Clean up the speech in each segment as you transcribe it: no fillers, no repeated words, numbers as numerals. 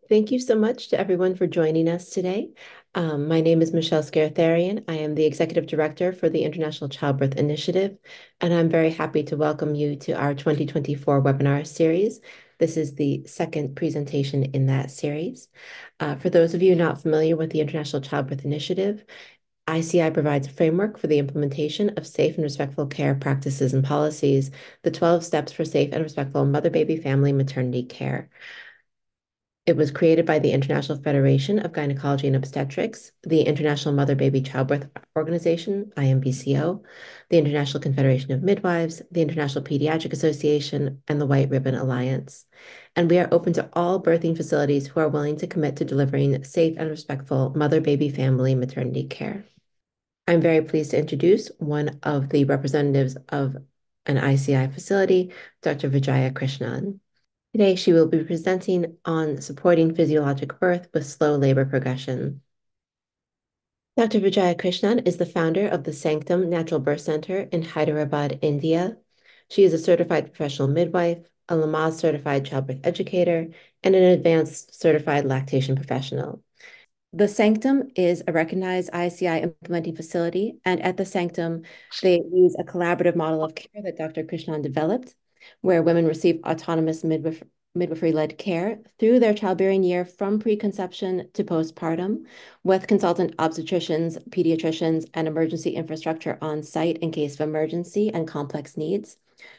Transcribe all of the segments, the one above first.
Thank you so much to everyone for joining us today. My name is Michelle Scartharian. I am the Executive Director for the International Childbirth Initiative, and I'm very happy to welcome you to our 2024 webinar series. This is the second presentation in that series. For those of you not familiar with the International Childbirth Initiative, ICI provides a framework for the implementation of safe and respectful care practices and policies, the 12 steps for safe and respectful mother, baby, family, maternity care. It was created by the International Federation of Gynecology and Obstetrics, the International Mother-Baby Childbirth Organization, IMBCO, the International Confederation of Midwives, the International Pediatric Association, and the White Ribbon Alliance. And we are open to all birthing facilities who are willing to commit to delivering safe and respectful mother-baby family maternity care. I'm very pleased to introduce one of the representatives of an ICI facility, Dr. Vijaya Krishnan. Today, she will be presenting on supporting physiologic birth with slow labor progression. Dr. Vijaya Krishnan is the founder of the Sanctum Natural Birth Center in Hyderabad, India. She is a certified professional midwife, a Lamaze certified childbirth educator, and an advanced certified lactation professional. The Sanctum is a recognized ICI implementing facility, and at the Sanctum, they use a collaborative model of care that Dr. Krishnan developed, where women receive autonomous midwifery-led care through their childbearing year from preconception to postpartum, with consultant obstetricians, pediatricians, and emergency infrastructure on site in case of emergency and complex needs.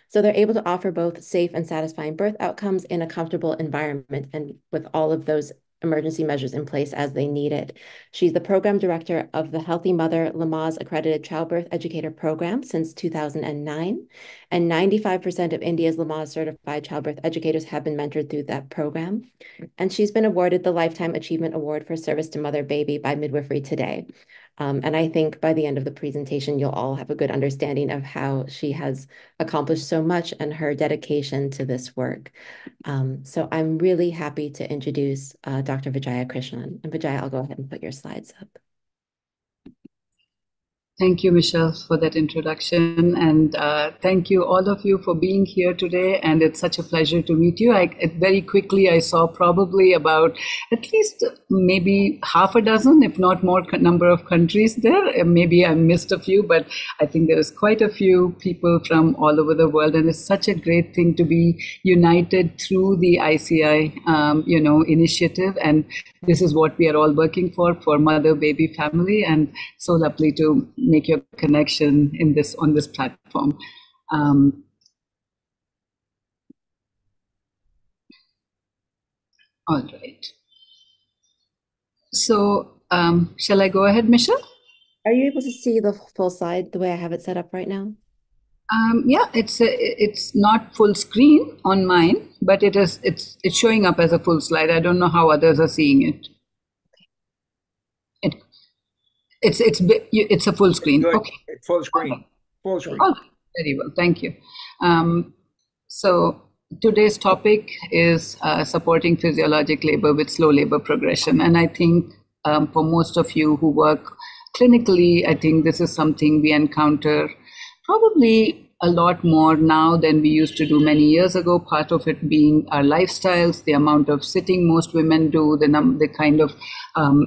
So they're able to offer both safe and satisfying birth outcomes in a comfortable environment and with all of those emergency measures in place as they need it. She's the program director of the Healthy Mother Lamaze Accredited Childbirth Educator Program since 2009, and 95% of India's Lamaze certified childbirth educators have been mentored through that program. And she's been awarded the Lifetime Achievement Award for Service to Mother Baby by Midwifery Today. And I think by the end of the presentation, you'll all have a good understanding of how she has accomplished so much and her dedication to this work. So I'm really happy to introduce Dr. Vijaya Krishnan. And Vijaya, I'll go ahead and put your slides up. Thank you, Michelle, for that introduction. And thank you, all of you, for being here today. And it's such a pleasure to meet you. Very quickly, I saw probably about at least maybe half a dozen, if not more, number of countries there. Maybe I missed a few, but I think there is quite a few people from all over the world. And it's such a great thing to be united through the ICI, initiative. And this is what we are all working for mother, baby, family. And so lovely to make your connection on this platform. All right. So shall I go ahead, Michelle? Are you able to see the full slide the way I have it set up right now? Yeah, it's not full screen on mine, but it's showing up as a full slide. I don't know how others are seeing it. It's a full screen. Okay. Full screen. Okay. Full screen. Oh, very well. Thank you. So today's topic is supporting physiologic labor with slow labor progression. And I think for most of you who work clinically, I think this is something we encounter probably a lot more now than we used to do many years ago. Part of it being our lifestyles, the amount of sitting most women do, the kind of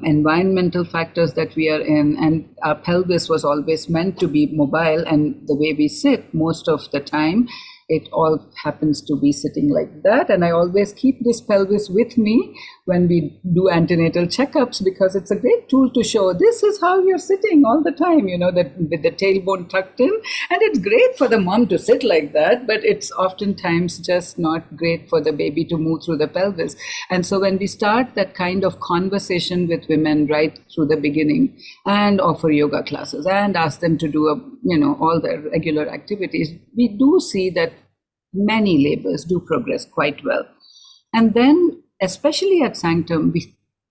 environmental factors that we are in, and our pelvis was always meant to be mobile, and the way we sit most of the time, it all happens to be sitting like that. And I always keep this pelvis with me when we do antenatal checkups, because it's a great tool to show this is how you're sitting all the time, that with the tailbone tucked in. And it's great for the mom to sit like that, but it's oftentimes just not great for the baby to move through the pelvis. And so when we start that kind of conversation with women right through the beginning, and offer yoga classes and ask them to do all their regular activities, we do see that many labors do progress quite well. And then, especially at Sanctum,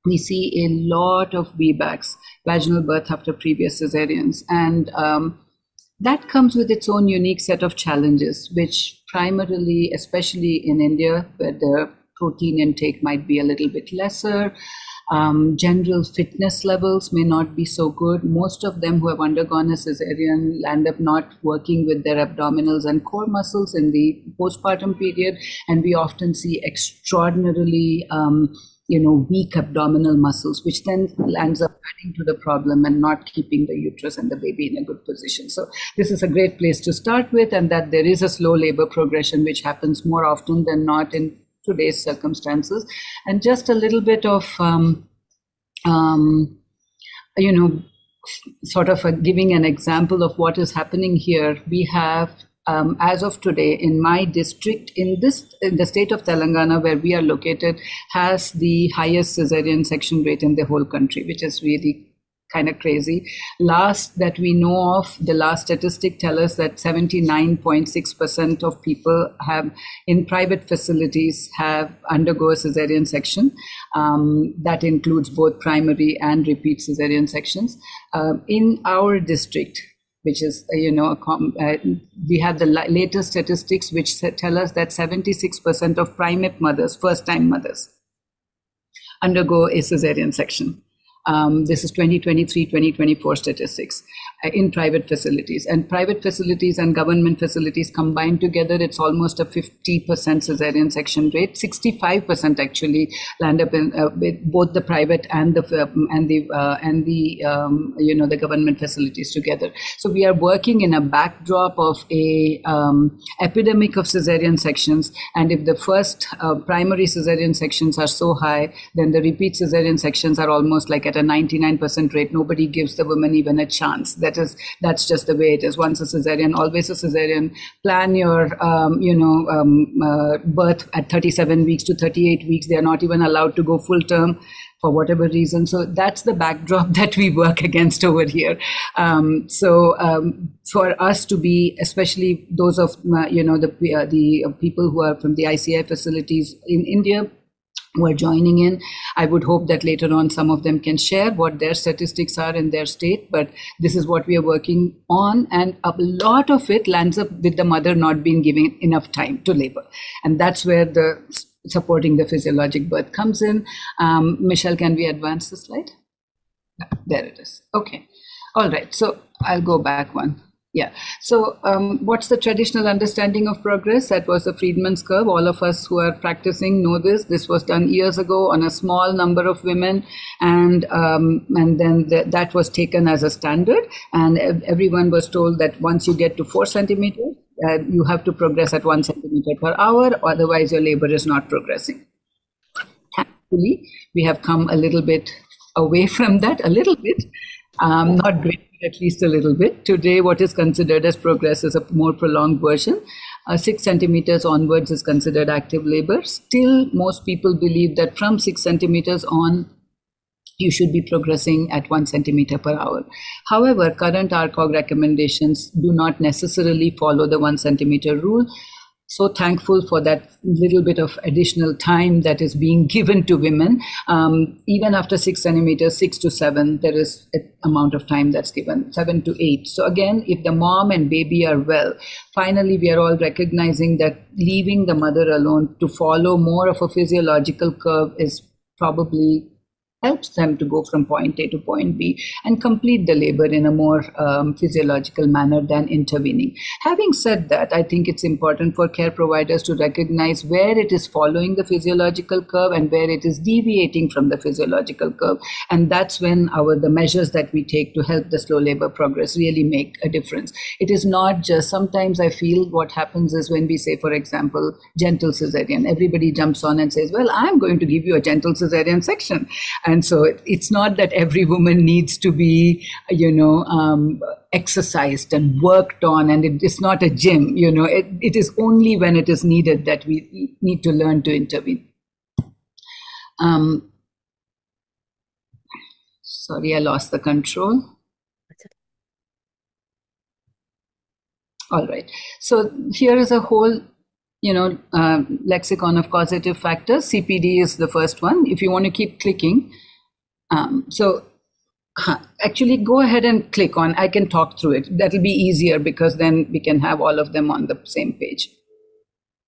we see a lot of VBACs, vaginal birth after previous cesareans. And that comes with its own unique set of challenges, which primarily, especially in India, where the protein intake might be a little bit lesser, general fitness levels may not be so good. Most of them who have undergone a cesarean end up not working with their abdominals and core muscles in the postpartum period, and we often see extraordinarily weak abdominal muscles, which then ends up adding to the problem and not keeping the uterus and the baby in a good position. So this is a great place to start with, and that there is a slow labor progression, which happens more often than not in today's circumstances. And just a little bit of, sort of giving an example of what is happening here. We have, as of today, in my district, in the state of Telangana, where we are located, has the highest cesarean section rate in the whole country, which is really kind of crazy. Last that we know of, the last statistic tell us that 79.6% of people have in private facilities have undergo a cesarean section. That includes both primary and repeat cesarean sections. In our district, which is, we have the latest statistics which tell us that 76% of primate mothers, first-time mothers, undergo a cesarean section. This is 2023-2024 statistics in private facilities. And private facilities and government facilities combined together, it's almost a 50% cesarean section rate. 65% actually land up in with both the private and the government facilities together. So we are working in a backdrop of a epidemic of cesarean sections. And if the first primary cesarean sections are so high, then the repeat cesarean sections are almost like at a 99% rate. Nobody gives the woman even a chance. That's just the way it is. Once a cesarean, always a cesarean. Plan your birth at 37 weeks to 38 weeks. They are not even allowed to go full term for whatever reason. So that's the backdrop that we work against over here. For us to be, especially those of the people who are from the ICI facilities in India, who are joining in, I would hope that later on some of them can share what their statistics are in their state, but this is what we are working on, and a lot of it lands up with the mother not being given enough time to labor, and that's where the supporting the physiologic birth comes in. Michelle, can we advance the slide? There it is. Okay. All right. So I'll go back one. Yeah. So what's the traditional understanding of progress? That was the Friedman's curve. All of us who are practicing know this. This was done years ago on a small number of women, and then that was taken as a standard. And everyone was told that once you get to 4 centimeters, you have to progress at 1 centimeter per hour, otherwise your labor is not progressing. Thankfully, we have come a little bit away from that, a little bit, not great, but at least a little bit. Today, what is considered as progress is a more prolonged version. 6 centimeters onwards is considered active labor. Still, most people believe that from 6 centimeters on, you should be progressing at 1 centimeter per hour. However, current RCOG recommendations do not necessarily follow the 1 centimeter rule. So thankful for that little bit of additional time that is being given to women. Even after 6 centimeters, 6 to 7, there is an amount of time that's given, 7 to 8. So again, if the mom and baby are well, finally we are all recognizing that leaving the mother alone to follow more of a physiological curve is probably helps them to go from point A to point B and complete the labor in a more physiological manner than intervening. Having said that, I think it's important for care providers to recognize where it is following the physiological curve and where it is deviating from the physiological curve. And that's when the measures that we take to help the slow labor progress really make a difference. It is not just, sometimes I feel what happens is when we say, for example, gentle cesarean, everybody jumps on and says, well, I'm going to give you a gentle cesarean section. And so it's not that every woman needs to be, exercised and worked on, and it's not a gym, it is only when it is needed that we need to learn to intervene. Sorry, I lost the control. All right. So here is a whole lexicon of causative factors. CPD is the first one. If you want to keep clicking, actually go ahead and click on, I can talk through it. That'll be easier because then we can have all of them on the same page.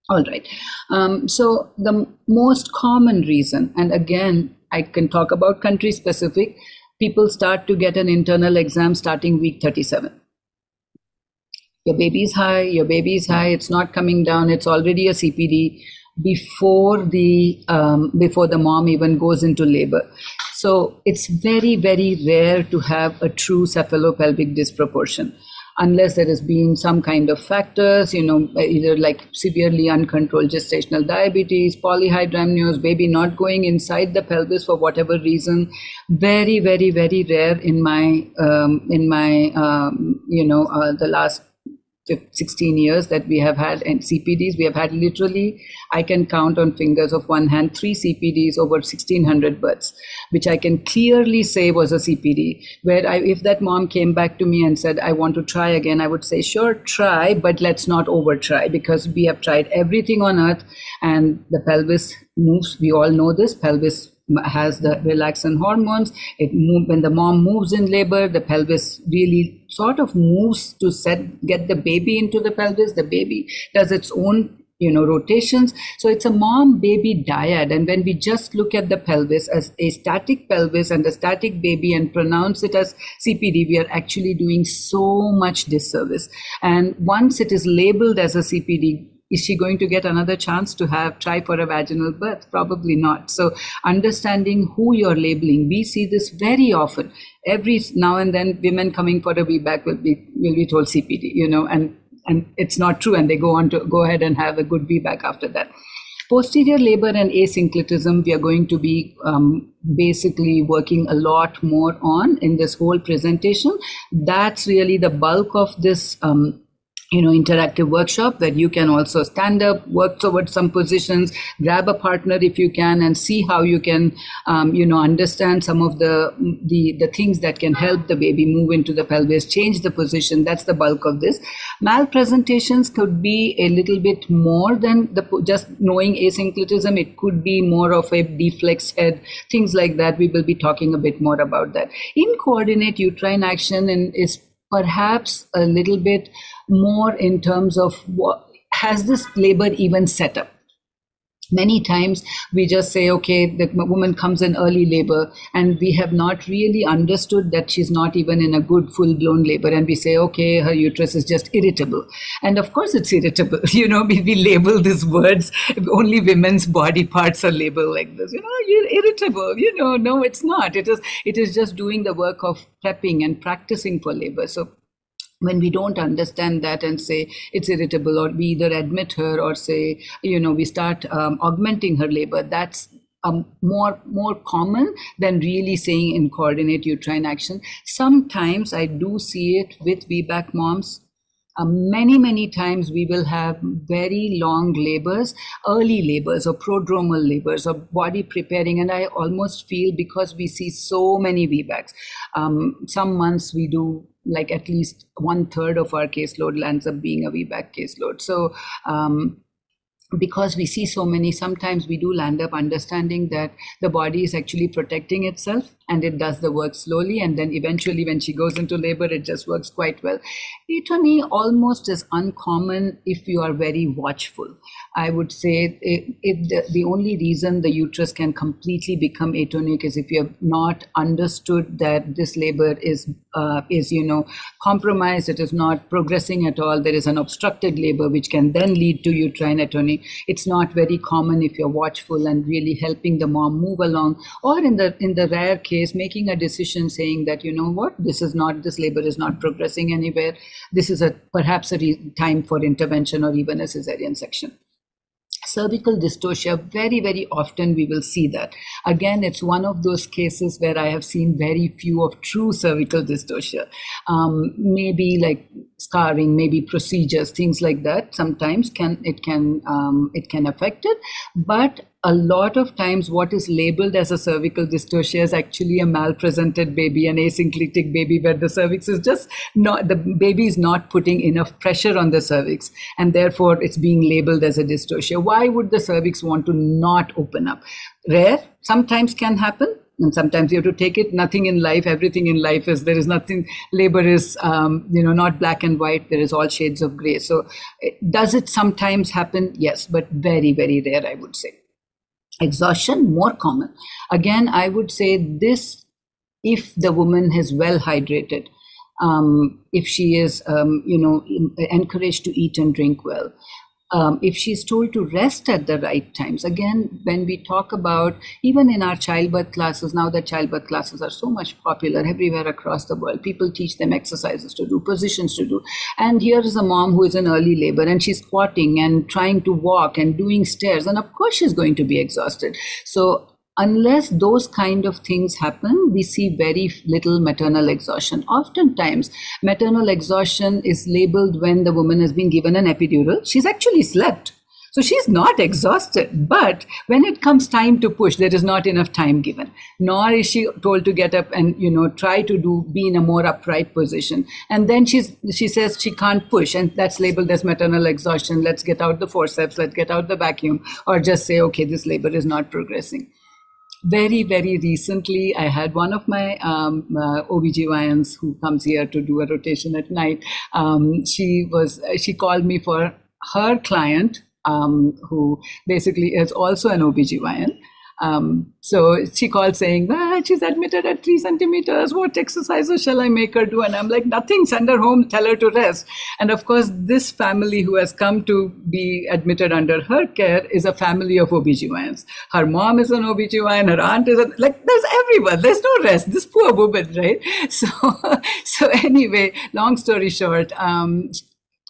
All right. So the most common reason, and again, I can talk about country specific, people start to get an internal exam starting week 37. Your baby is high, it's not coming down, it's already a CPD. before the mom even goes into labor. So it's very, very rare to have a true cephalopelvic disproportion, unless there has been some kind of factors, either like severely uncontrolled gestational diabetes, polyhydramnios, baby not going inside the pelvis for whatever reason. Very, very, very rare in my the last 16 years that we have had CPDs. We have had literally, I can count on fingers of one hand, 3 CPDs over 1,600 births, which I can clearly say was a CPD, where if that mom came back to me and said, I want to try again, I would say, sure, try, but let's not over try, because we have tried everything on earth and the pelvis moves. We all know this, pelvis has the relaxin hormones. When the mom moves in labor, the pelvis really sort of moves to get the baby into the pelvis. The baby does its own rotations. So it's a mom-baby dyad. And when we just look at the pelvis as a static pelvis and a static baby and pronounce it as CPD, we are actually doing so much disservice. And once it is labeled as a CPD, is she going to get another chance to try for a vaginal birth? Probably not. So understanding who you're labeling, we see this very often. Every now and then, women coming for a VBAC will be told CPD, and it's not true. And they go on to go ahead and have a good VBAC after that. Posterior labor and asynclitism, we are going to be basically working a lot more on in this whole presentation. That's really the bulk of this interactive workshop, where you can also stand up, work towards some positions, grab a partner if you can, and see how you can, understand some of the things that can help the baby move into the pelvis, change the position. That's the bulk of this. Malpresentations could be a little bit more than just knowing asynclitism. It could be more of a deflex head, things like that. We will be talking a bit more about that. In coordinate uterine action is perhaps a little bit more in terms of what has this labor even set up. Many times we just say, okay, the woman comes in early labor, and we have not really understood that she's not even in a good full-blown labor. And we say, okay, her uterus is just irritable. And of course it's irritable. We label these words. Only women's body parts are labeled like this. You're irritable. No, it's not. It is just doing the work of prepping and practicing for labor. So when we don't understand that and say it's irritable, or we either admit her or say, we start augmenting her labor, that's more common than really saying in coordinate uterine action. Sometimes I do see it with VBAC moms. Many times we will have very long labors, early labors or prodromal labors or body preparing. And I almost feel, because we see so many VBACs, some months we do like at least 1/3 of our caseload lands up being a VBAC caseload. So because we see so many, sometimes we do land up understanding that the body is actually protecting itself, and it does the work slowly, and then eventually when she goes into labor, it just works quite well. Atony almost is uncommon if you are very watchful. I would say the only reason the uterus can completely become atonic is if you have not understood that this labor is compromised, it is not progressing at all, there is an obstructed labor which can then lead to uterine atony. It's not very common if you're watchful and really helping the mom move along, or in the rare case, making a decision saying that, this labor is not progressing anywhere. This is perhaps a time for intervention or even a cesarean section. Cervical dystocia, very, very often we will see that. Again, it's one of those cases where I have seen very few of true cervical dystocia. Maybe like scarring, maybe procedures, things like that. Sometimes it can affect it, but a lot of times what is labeled as a cervical dystocia is actually a malpresented baby, an asynclitic baby, where the cervix is just the baby is not putting enough pressure on the cervix, and therefore it's being labeled as a dystocia. Why would the cervix want to not open up? Rare, sometimes can happen. And sometimes you have to take it. Nothing in life, everything in life there is nothing, labor is, not black and white. There is all shades of gray. So does it sometimes happen? Yes, but very, very rare, I would say. Exhaustion, more common. Again, I would say this, if the woman is well hydrated, if she is, encouraged to eat and drink well, if she's told to rest at the right times. Again, when we talk about, even in our childbirth classes, now that childbirth classes are so much popular everywhere across the world, people teach them exercises to do, positions to do. And here is a mom who is in early labor and she's squatting and trying to walk and doing stairs. And of course, she's going to be exhausted. So unless those kind of things happen, we see very little maternal exhaustion. Oftentimes, maternal exhaustion is labeled when the woman has been given an epidural. She's actually slept. So she's not exhausted. But when it comes time to push, there is not enough time given. Nor is she told to get up and, try to be in a more upright position. And then she says she can't push. And that's labeled as maternal exhaustion. Let's get out the forceps. Let's get out the vacuum. Or just say, okay, this labor is not progressing. Very, very recently, I had one of my OBGYNs who comes here to do a rotation at night. She called me for her client, who basically is also an OBGYN. So she called saying, she's admitted at 3 centimeters. What exercises shall I make her do? And I'm like, nothing, send her home, tell her to rest. And of course, this family who has come to be admitted under her care is a family of OBGYNs. Her mom is an OBGYN, her aunt is there's everyone, there's no rest. This poor woman, right? So anyway, long story short,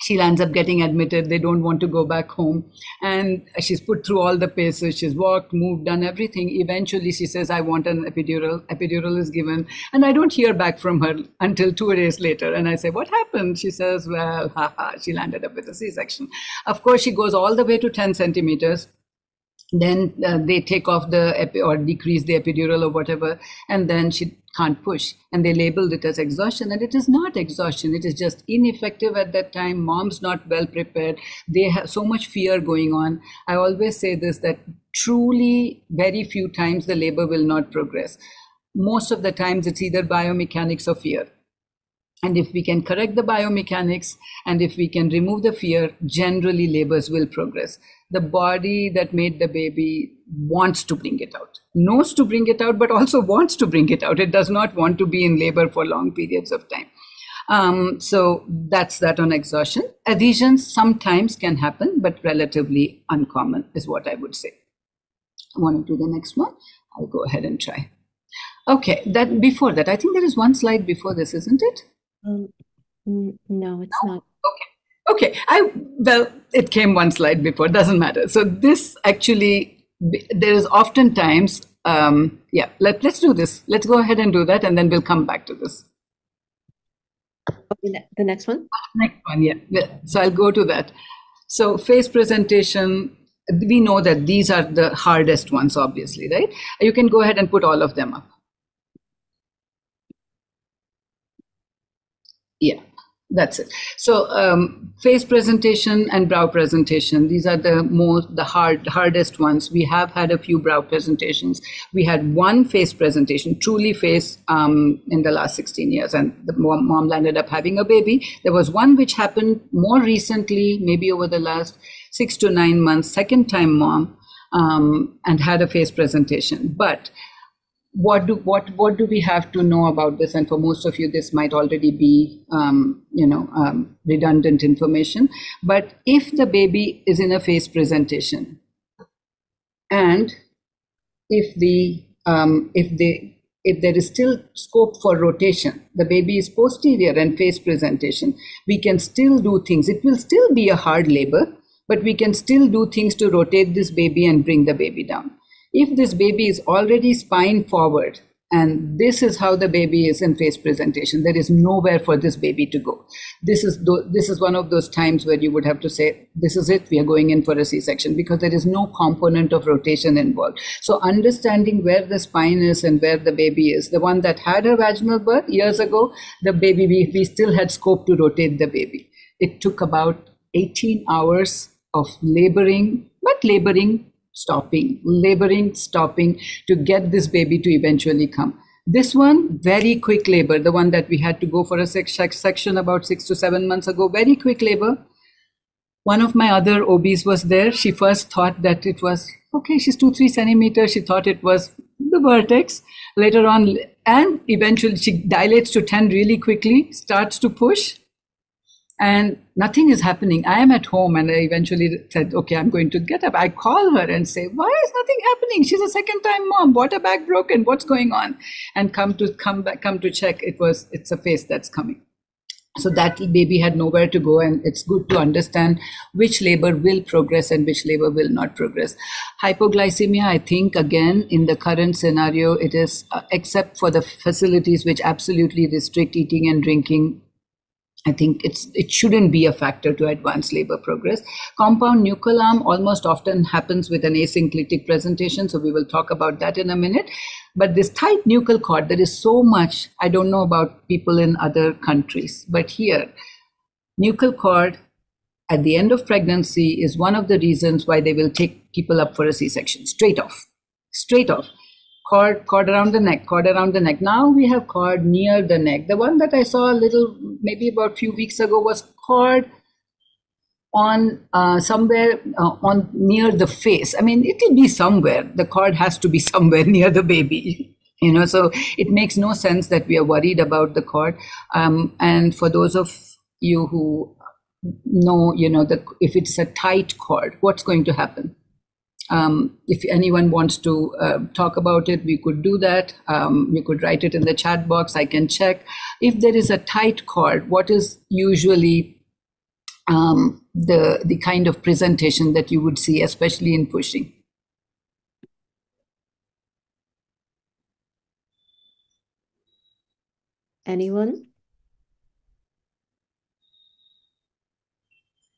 she ends up getting admitted. They don't want to go back home. And she's put through all the paces. She's walked, moved, done everything. Eventually, she says, I want an epidural. Epidural is given. And I don't hear back from her until 2 days later. And I say, what happened? She says, well, she landed up with a C-section. Of course, she goes all the way to 10 centimeters. Then they take off or decrease the epidural or whatever. And then she can't push, and they labeled it as exhaustion, and it is not exhaustion. It is just ineffective at that time. Mom's not well prepared. They have so much fear going on. I always say this, that truly very few times the labor will not progress. Most of the times it's either biomechanics or fear. And if we can correct the biomechanics and if we can remove the fear, generally labors will progress. The body that made the baby wants to bring it out, knows to bring it out, but also wants to bring it out. It does not want to be in labor for long periods of time. So that's that on exhaustion. Adhesions sometimes can happen, but relatively uncommon is what I would say. I want to do the next one. I'll go ahead and try. Okay, before that, I think there is one slide before this, isn't it? No, it's not. Okay. Well, it came one slide before, doesn't matter. So this actually, there is oftentimes, let's do this. Let's go ahead and do that, and then we'll come back to this. Okay, the next one? Next one, yeah. So I'll go to that. So face presentation, we know that these are the hardest ones, obviously, right? You can go ahead and put all of them up. Yeah, that's it. So face presentation and brow presentation, these are the hardest ones. We have had a few brow presentations. We had one face presentation, truly face, in the last 16 years, and the mom landed up having a baby. There was one which happened more recently, maybe over the last 6 to 9 months, second time mom, and had a face presentation. But what do we have to know about this? And for most of you, this might already be, redundant information. But if the baby is in a face presentation, and if there is still scope for rotation, the baby is posterior and face presentation, we can still do things. It will still be a hard labor, but we can still do things to rotate this baby and bring the baby down. If this baby is already spine forward, and this is how the baby is in face presentation, there is nowhere for this baby to go. This is one of those times where you would have to say, this is it, we are going in for a C-section, because there is no component of rotation involved. So understanding where the spine is and where the baby is, the one that had a vaginal birth years ago, the baby, we still had scope to rotate the baby. It took about 18 hours of laboring, stopping to get this baby to eventually come. This one, very quick labor, the one that we had to go for a section about 6 to 7 months ago, very quick labor. One of my other OBs was there. She first thought that it was, okay, she's 2-3 centimeters. She thought it was the vertex. Later on, and eventually she dilates to 10 really quickly, starts to push. and nothing is happening. I am at home, and I eventually said, okay, I'm going to get up. I call her and say, why is nothing happening? She's a second time mom. Water bag broken. What's going on? And come to check. It's a phase that's coming. So that baby had nowhere to go, and it's good to understand which labor will progress and which labor will not progress. Hypoglycemia, I think, again, in the current scenario, it is, except for the facilities which absolutely restrict eating and drinking, I think it shouldn't be a factor to advance labor progress. Compound nuchal arm almost often happens with an asynclitic presentation, so we will talk about that in a minute. But this tight nuchal cord, there is so much, I don't know about people in other countries, but here, nuchal cord at the end of pregnancy is one of the reasons why they will take people up for a C-section, straight off. Cord around the neck. Now we have cord near the neck. The one that I saw maybe about a few weeks ago was cord on somewhere on near the face. I mean, it will be somewhere. The cord has to be somewhere near the baby, so it makes no sense that we are worried about the cord. And for those of you who know, if it's a tight cord, what's going to happen? If anyone wants to talk about it, we could do that. You could write it in the chat box. I can check. If there is a tight cord, what is usually the kind of presentation that you would see, especially in pushing? Anyone?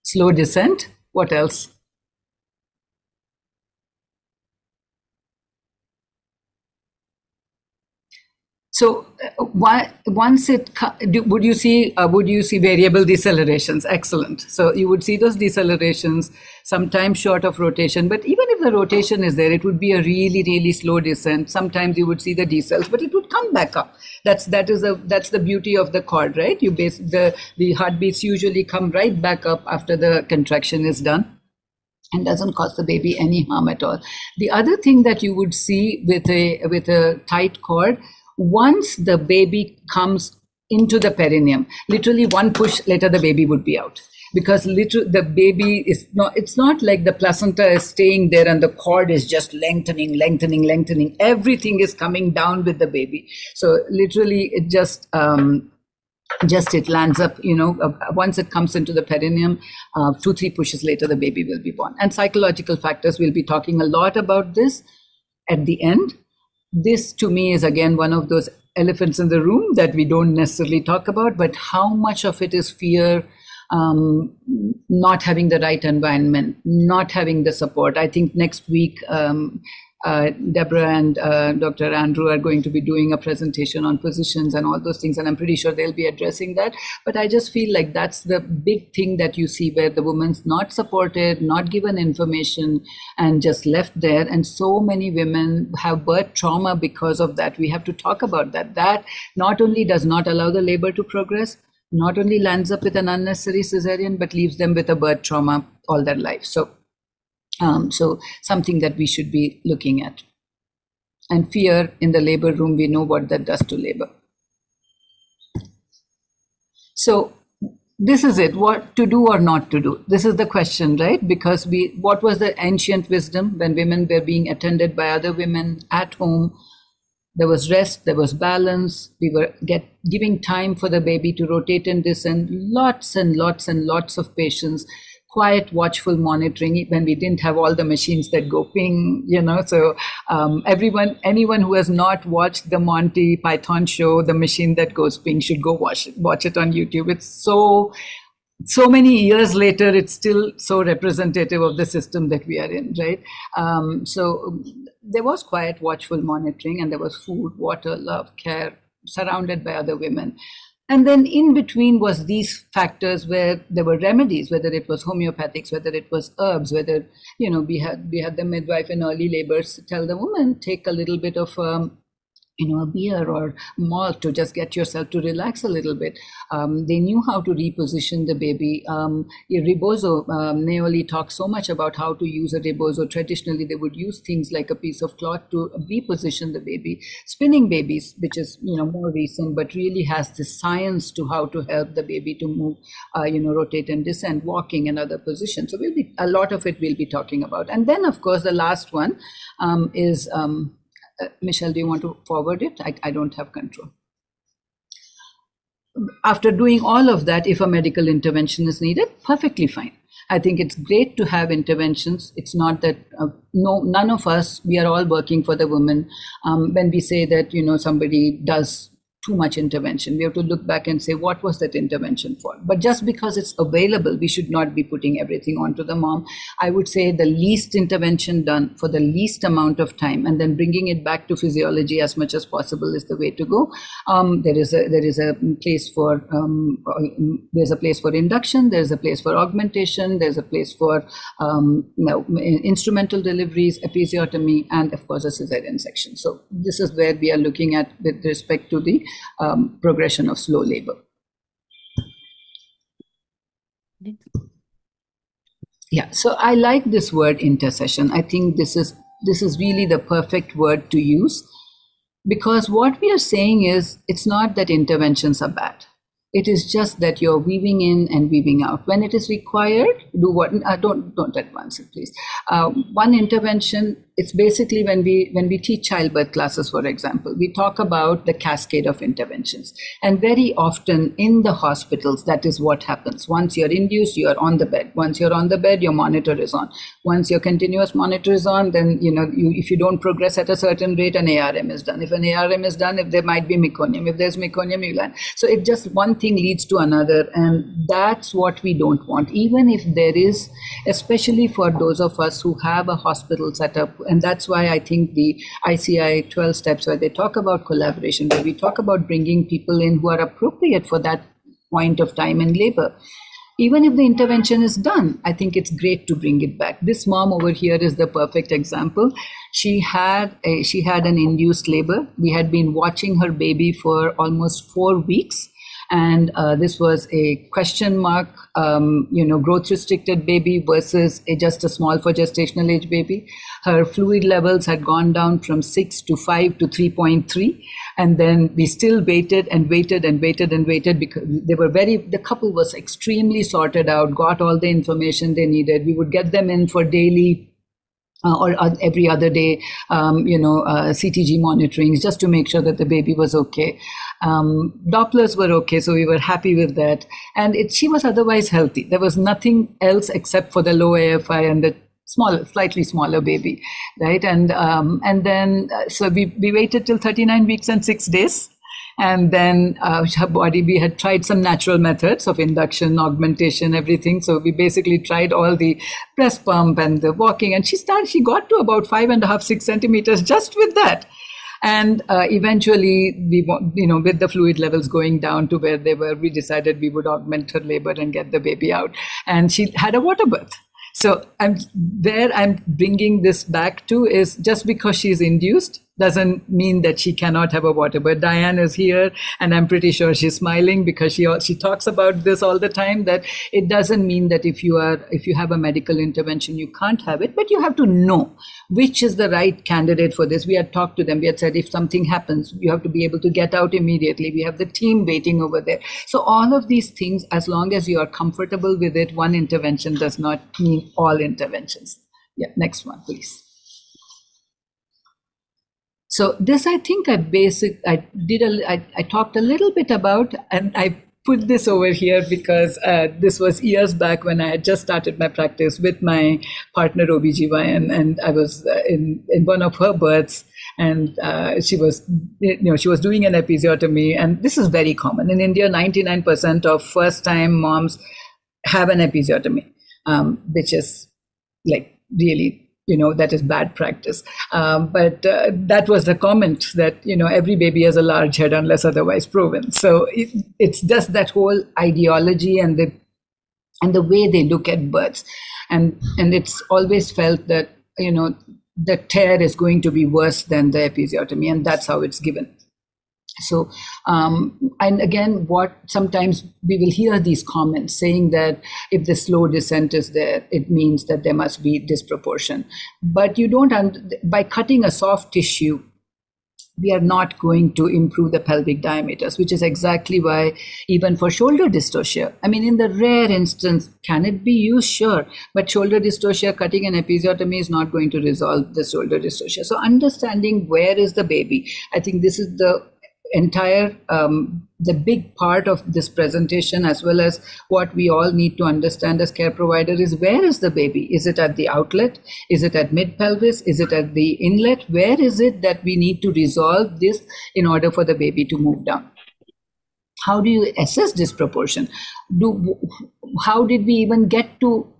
Slow descent. What else? So once would you see variable decelerations? Excellent. So you would see those decelerations, sometimes short of rotation, but even if the rotation is there, it would be a really, really slow descent. Sometimes you would see the decels, but it would come back up. That's the beauty of the cord, right? The heartbeats usually come right back up after the contraction is done, and doesn't cause the baby any harm at all. The other thing that you would see with a tight cord, once the baby comes into the perineum, literally one push later the baby would be out, because the baby is not, it's not like the placenta is staying there and the cord is just lengthening. Everything is coming down with the baby. So literally it just it lands up, once it comes into the perineum, 2-3 pushes later the baby will be born. And psychological factors, we'll be talking a lot about this at the end. This to me is again one of those elephants in the room that we don't necessarily talk about, but how much of it is fear, not having the right environment, not having the support. I think next week Deborah and Dr. Andrew are going to be doing a presentation on positions and all those things, and I'm pretty sure they'll be addressing that. But I just feel like that's the big thing that you see, where the woman's not supported, not given information, and just left there. And so many women have birth trauma because of that. We have to talk about that. That not only does not allow the labor to progress, not only lands up with an unnecessary cesarean, but leaves them with a birth trauma all their life. So something that we should be looking at. And fear in the labor room, we know what that does to labor. So this is it, what to do or not to do. This is the question, right? Because what was the ancient wisdom when women were being attended by other women at home? There was rest, there was balance. We were giving time for the baby to rotate and descend, lots and lots and lots of patience, quiet, watchful monitoring when we didn't have all the machines that go ping, So anyone who has not watched the Monty Python show, The Machine That Goes Ping, should go watch it on YouTube. It's so many years later, it's still so representative of the system that we are in, right? So there was quiet, watchful monitoring, and there was food, water, love, care, surrounded by other women. And then in between was these factors where there were remedies, whether it was homeopathics, whether it was herbs, whether, we had the midwife in early labors tell the woman, take a little bit of, a beer or malt to just get yourself to relax a little bit. They knew how to reposition the baby. Rebozo, Neoli talks so much about how to use a rebozo. Traditionally, they would use things like a piece of cloth to reposition the baby. Spinning babies, which is more recent, but really has the science to how to help the baby to move, rotate and descend, walking and other positions. So a lot of it we'll be talking about. And then, of course, the last one is Michelle, do you want to forward it? I don't have control. After doing all of that, if a medical intervention is needed, perfectly fine. I think it's great to have interventions. It's not that none of us, we are all working for the woman. When we say that, somebody does too much intervention, we have to look back and say, what was that intervention for? But just because it's available, we should not be putting everything onto the mom. I would say the least intervention done for the least amount of time, and then bringing it back to physiology as much as possible is the way to go. There is a place for induction. There's a place for augmentation. There's a place for instrumental deliveries, episiotomy, and of course a cesarean section. So this is where we are looking at with respect to the progression of slow labor. Yeah, so I like this word intercession. I think this is really the perfect word to use, because what we are saying is it's not that interventions are bad. It is just that you're weaving in and weaving out. When it is required, do what? Don't advance it, please. One intervention. It's basically when we teach childbirth classes, for example, we talk about the cascade of interventions. And very often in the hospitals, that is what happens. Once you're induced, you're on the bed. Once you're on the bed, your monitor is on. Once your continuous monitor is on, then if you don't progress at a certain rate, an ARM is done. If an ARM is done, if there might be meconium. If there's meconium, you land. So it just one thing leads to another, and that's what we don't want. Even if there is, especially for those of us who have a hospital setup. And that's why I think the ICI 12 steps, where they talk about collaboration, where we talk about bringing people in who are appropriate for that point of time in labor. Even if the intervention is done, I think it's great to bring it back. This mom over here is the perfect example. She had an induced labor. We had been watching her baby for almost 4 weeks. And this was a question mark, growth restricted baby versus just a small for gestational age baby. Her fluid levels had gone down from 6 to 5 to 3.3. And then we still waited and waited and waited and waited, because the couple was extremely sorted out, got all the information they needed. We would get them in for daily or every other day, CTG monitorings, just to make sure that the baby was okay. Dopplers were okay, so we were happy with that. And she was otherwise healthy. There was nothing else except for the low AFI and the slightly smaller baby, right? And then so we waited till 39 weeks and 6 days. And then her body, we had tried some natural methods of induction, augmentation, everything. So we basically tried all the breast pump and the walking. And she got to about 5.5, 6 centimeters just with that. And eventually, with the fluid levels going down to where they were, we decided we would augment her labor and get the baby out. And she had a water birth. So I'm bringing this back to is just because she's induced doesn't mean that she cannot have a water birth. Diane is here, and I'm pretty sure she's smiling because she talks about this all the time, that it doesn't mean that if you have a medical intervention, you can't have it, but you have to know which is the right candidate for this. We had talked to them. We had said, if something happens, you have to be able to get out immediately. We have the team waiting over there. So all of these things, as long as you are comfortable with it, one intervention does not mean all interventions. Yeah, next one, please. So this, I think I talked a little bit about, and I put this over here because this was years back when I had just started my practice with my partner OBGYN, and I was in one of her births, and she was doing an episiotomy, and this is very common in India. 99% of first-time moms have an episiotomy, which is like really, that is bad practice. But that was the comment that, every baby has a large head unless otherwise proven. So it's just that whole ideology and the way they look at births. And it's always felt that, the tear is going to be worse than the episiotomy, and that's how it's given. So, and again, what sometimes we will hear these comments saying that if the slow descent is there, it means that there must be disproportion. But you don't, by cutting a soft tissue, we are not going to improve the pelvic diameters, which is exactly why even for shoulder dystocia, I mean, in the rare instance, can it be used? Sure. But shoulder dystocia, cutting an episiotomy is not going to resolve the shoulder dystocia. So understanding where is the baby, I think this is the entire, the big part of this presentation, as well as what we all need to understand as care provider is, where is the baby? Is it at the outlet? Is it at mid pelvis? Is it at the inlet? Where is it that we need to resolve this in order for the baby to move down? How do you assess disproportion? How did we even get to,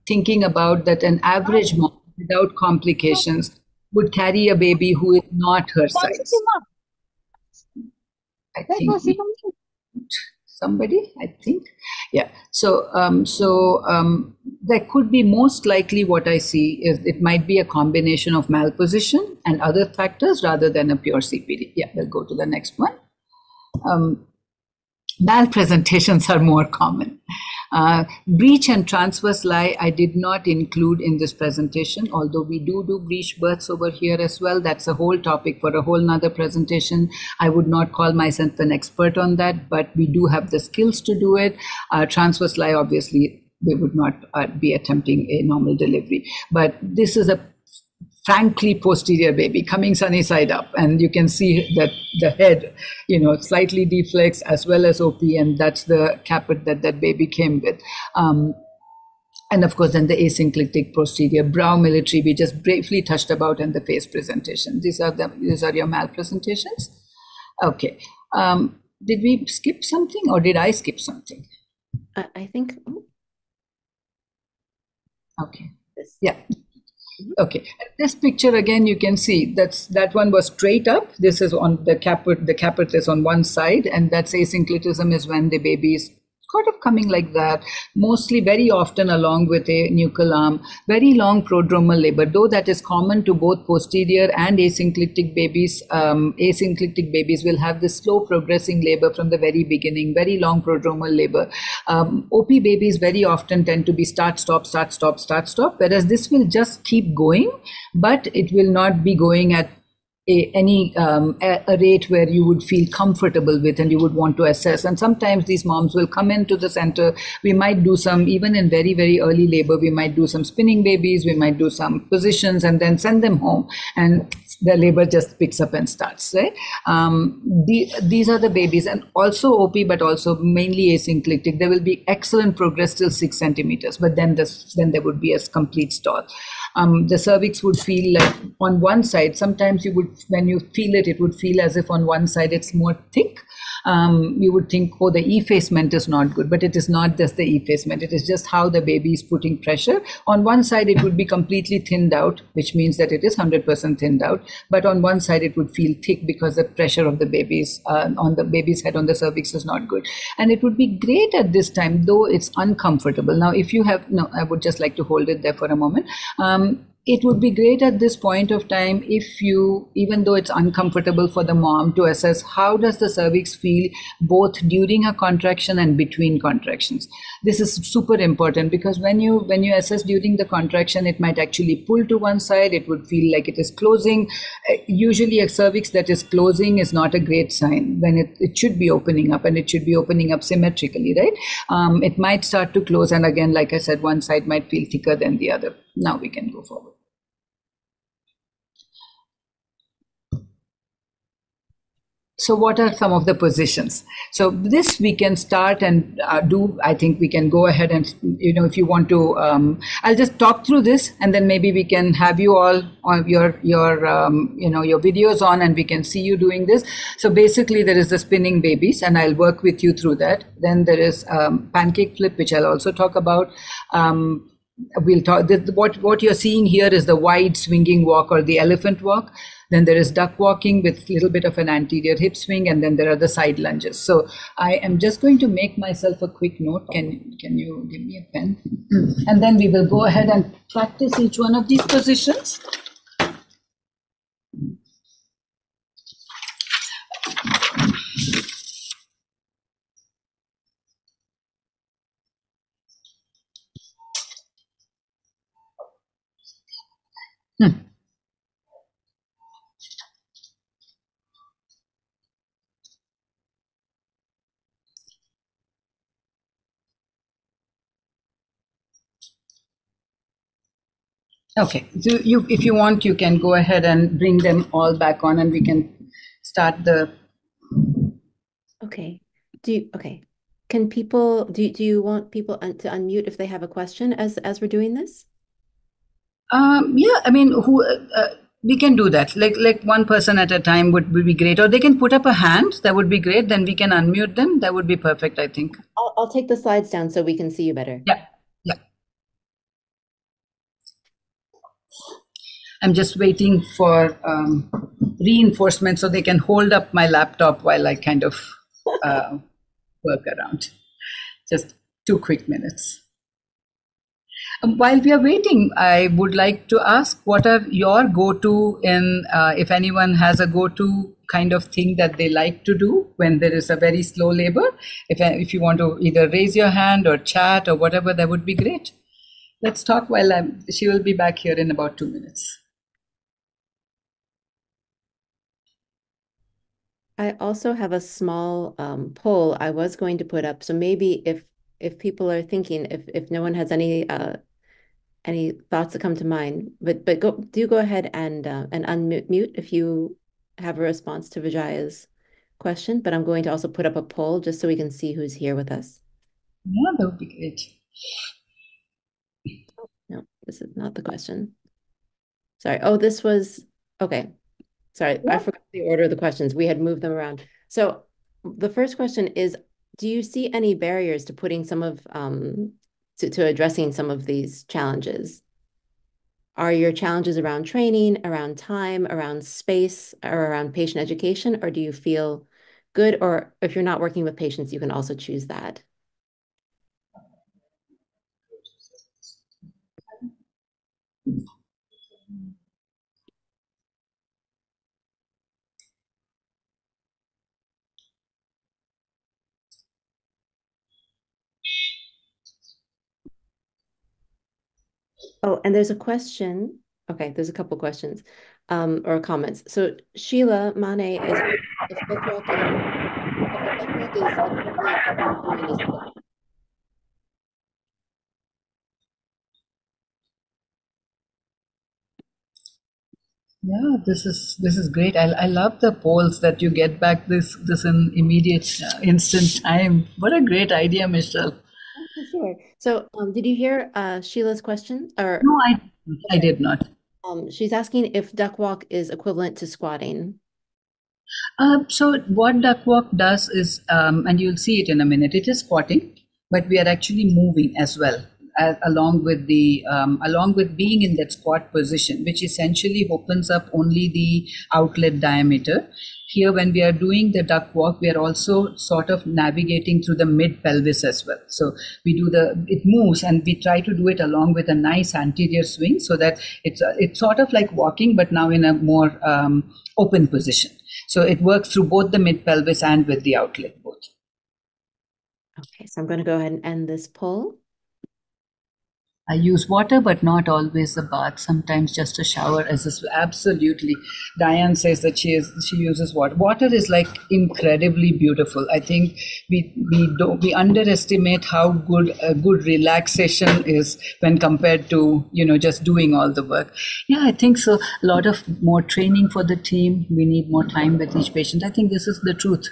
thinking about that an average mom without complications would carry a baby who is not her size? I think somebody, I think, yeah. So, there could be, most likely what I see is it might be a combination of malposition and other factors rather than a pure CPD. Yeah, we'll go to the next one. Malpresentations are more common. Breech and transverse lie, I did not include in this presentation, although we do breech births over here as well. That's a whole topic for a whole nother presentation. I would not call myself an expert on that, but we do have the skills to do it. Transverse lie, obviously, we would not be attempting a normal delivery. But this is a frankly posterior baby coming sunny side up, and you can see that the head, slightly deflex as well as OP, and that's the caput that baby came with. And of course, then the asynclitic posterior brow military we just briefly touched about in the face presentation. These are your malpresentations. Okay. Did we skip something, or did I skip something? I think. Okay. Yeah. Okay, this picture again, you can see that one was straight up. This is on the caput. The caput is on one side, and that's asynclitism is when the baby is sort of coming like that, mostly very often along with a nuchal arm, very long prodromal labor, though that is common to both posterior and asynclitic babies. Asynclitic babies will have this slow progressing labor from the very beginning, very long prodromal labor. OP babies very often tend to be start, stop, start, stop, start, stop, whereas this will just keep going, but it will not be going at a rate where you would feel comfortable with and you would want to assess. And sometimes these moms will come into the center. We might do some, even in very, very early labor, we might do some spinning babies, we might do some positions and then send them home, and the labor just picks up and starts, right? These are the babies, and also OP, but also mainly asynclitic. There will be excellent progress till 6 centimeters, but then there would be a complete stall. The cervix would feel like on one side, sometimes you would, when you feel it, it would feel as if on one side it's more thick. You would think, oh, the effacement is not good, but it is not just the effacement. It is just how the baby is putting pressure. On one side, it would be completely thinned out, which means that it is 100% thinned out. But on one side, it would feel thick because the pressure of the baby's on the baby's head on the cervix is not good. And it would be great at this time, though it's uncomfortable. Now, if you have, no, I would just like to hold it there for a moment. It would be great at this point of time if you, even though it's uncomfortable for the mom, to assess how does the cervix feel both during a contraction and between contractions. This is super important because when you assess during the contraction, it might actually pull to one side. It would feel like it is closing. Usually a cervix that is closing is not a great sign when it should be opening up, and it should be opening up symmetrically, right? It might start to close, and again, like I said, one side might feel thicker than the other. Now we can go forward. So what are some of the positions? So this we can start and do. I think we can go ahead and, if you want to, I'll just talk through this, and then maybe we can have you all on your videos on, and we can see you doing this. So basically there is the spinning babies, and I'll work with you through that. Then there is pancake flip, which I'll also talk about. We'll talk. What you're seeing here is the wide swinging walk, or the elephant walk. Then there is duck walking with a little bit of an anterior hip swing, and then there are the side lunges. So I am just going to make myself a quick note. Can you give me a pen? And then we will go ahead and practice each one of these positions. Hmm. Okay, so if you want, you can go ahead and bring them all back on, and we can start the. Okay. Okay. Do you want people to unmute if they have a question as we're doing this? Yeah, I mean, we can do that. Like one person at a time would be great, or they can put up a hand. That would be great. Then we can unmute them. That would be perfect, I think. I'll take the slides down so we can see you better. Yeah, yeah. I'm just waiting for reinforcement so they can hold up my laptop while I kind of work around. Just 2 quick minutes. While we are waiting, I would like to ask, what are your go-to if anyone has a go-to kind of thing that they like to do when there is a very slow labor? If you want to either raise your hand or chat or whatever, that would be great. Let's talk she will be back here in about 2 minutes. I also have a small poll I was going to put up. So maybe if people are thinking, if no one has any thoughts that come to mind, but go ahead and unmute if you have a response to Vijaya's question. But I'm going to also put up a poll just so we can see who's here with us. Yeah, that would be great. No, this is not the question. Sorry. Oh, this was okay. Sorry, I forgot the order of the questions. We had moved them around. So the first question is, do you see any barriers to putting some of to addressing some of these challenges? Are your challenges around training, around time, around space, or around patient education, or do you feel good? Or if you're not working with patients, you can also choose that. Oh, and there's a question. Okay, there's a couple questions or comments. So Sheila Mane is if book is equivalent to doing a squat. Yeah, this is great. I love the polls that you get back this in immediate instant time. What a great idea, Michelle. Oh, for sure. So did you hear Sheila's question? Or No, I did not. she's asking if duck walk is equivalent to squatting. So what duck walk does is, and you'll see it in a minute, it is squatting, but we are actually moving as well, along with being in that squat position, which essentially opens up only the outlet diameter. Here, when we are doing the duck walk, we are also sort of navigating through the mid pelvis as well. So it moves, and we try to do it along with a nice anterior swing, so that it's sort of like walking, but now in a more open position. So it works through both the mid pelvis and with the outlet both. Okay, so I'm going to go ahead and end this poll. I use water, but not always a bath. Sometimes just a shower. Absolutely. Diane says that she uses water. Water is like incredibly beautiful. I think we underestimate how good a good relaxation is when compared to just doing all the work. Yeah, I think so. A lot of more training for the team. We need more time with each patient. I think this is the truth.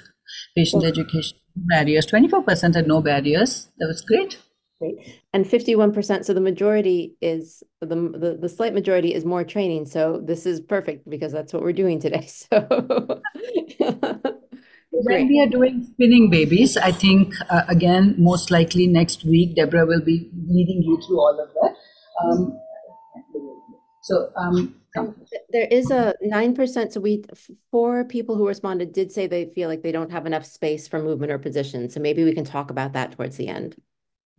Patient education barriers. 24% had no barriers. That was great. Great. And 51%, so the majority is the slight majority is more training. So this is perfect because that's what we're doing today. So when we are doing spinning babies, I think again, most likely next week, Deborah will be leading you through all of that. There is a 9%. So 4 people who responded did say they feel like they don't have enough space for movement or position. So maybe we can talk about that towards the end.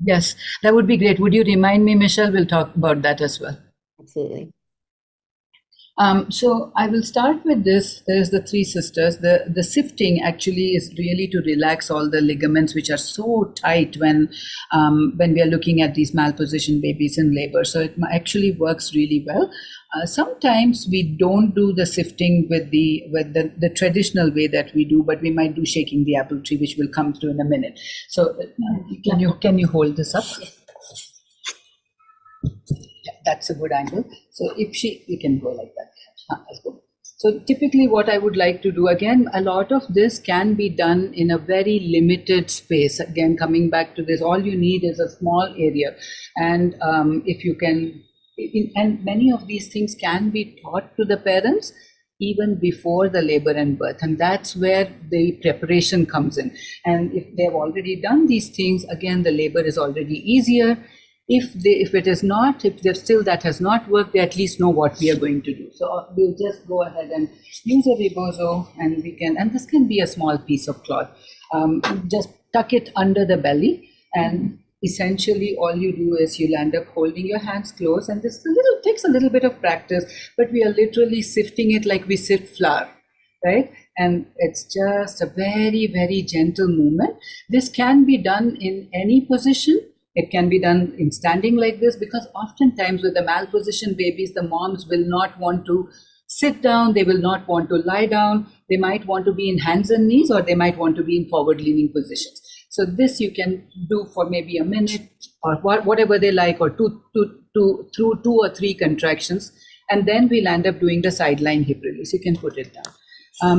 Yes, that would be great. Would you remind me, Michelle? We'll talk about that as well. Absolutely. So I will start with this. There's the three sisters. The sifting actually is really to relax all the ligaments, which are so tight when we are looking at these malpositioned babies in labor. So it actually works really well. Sometimes we don't do the sifting with the traditional way that we do, but we might do shaking the apple tree, which we'll come to in a minute. So can you hold this up? Yeah, that's a good angle. So you can go like that. Let's go. So typically what I would like to do, again, a lot of this can be done in a very limited space. Again, coming back to this, all you need is a small area. And if you can, and many of these things can be taught to the parents even before the labor and birth. And that's where the preparation comes in. And if they've already done these things, again, the labor is already easier. If that has not worked, they at least know what we are going to do. So we'll just go ahead and use a rebozo, and this can be a small piece of cloth. Just tuck it under the belly, and essentially all you do is you'll end up holding your hands close, and this takes a little bit of practice, but we are literally sifting it like we sift flour, right? And it's just a very, very gentle movement. This can be done in any position. It can be done in standing like this, because oftentimes with the malpositioned babies, the moms will not want to sit down, they will not want to lie down, they might want to be in hands and knees, or they might want to be in forward-leaning positions. So this you can do for maybe a minute, or whatever they like, or through 2 or 3 contractions, and then we'll end up doing the sideline hip release. You can put it down.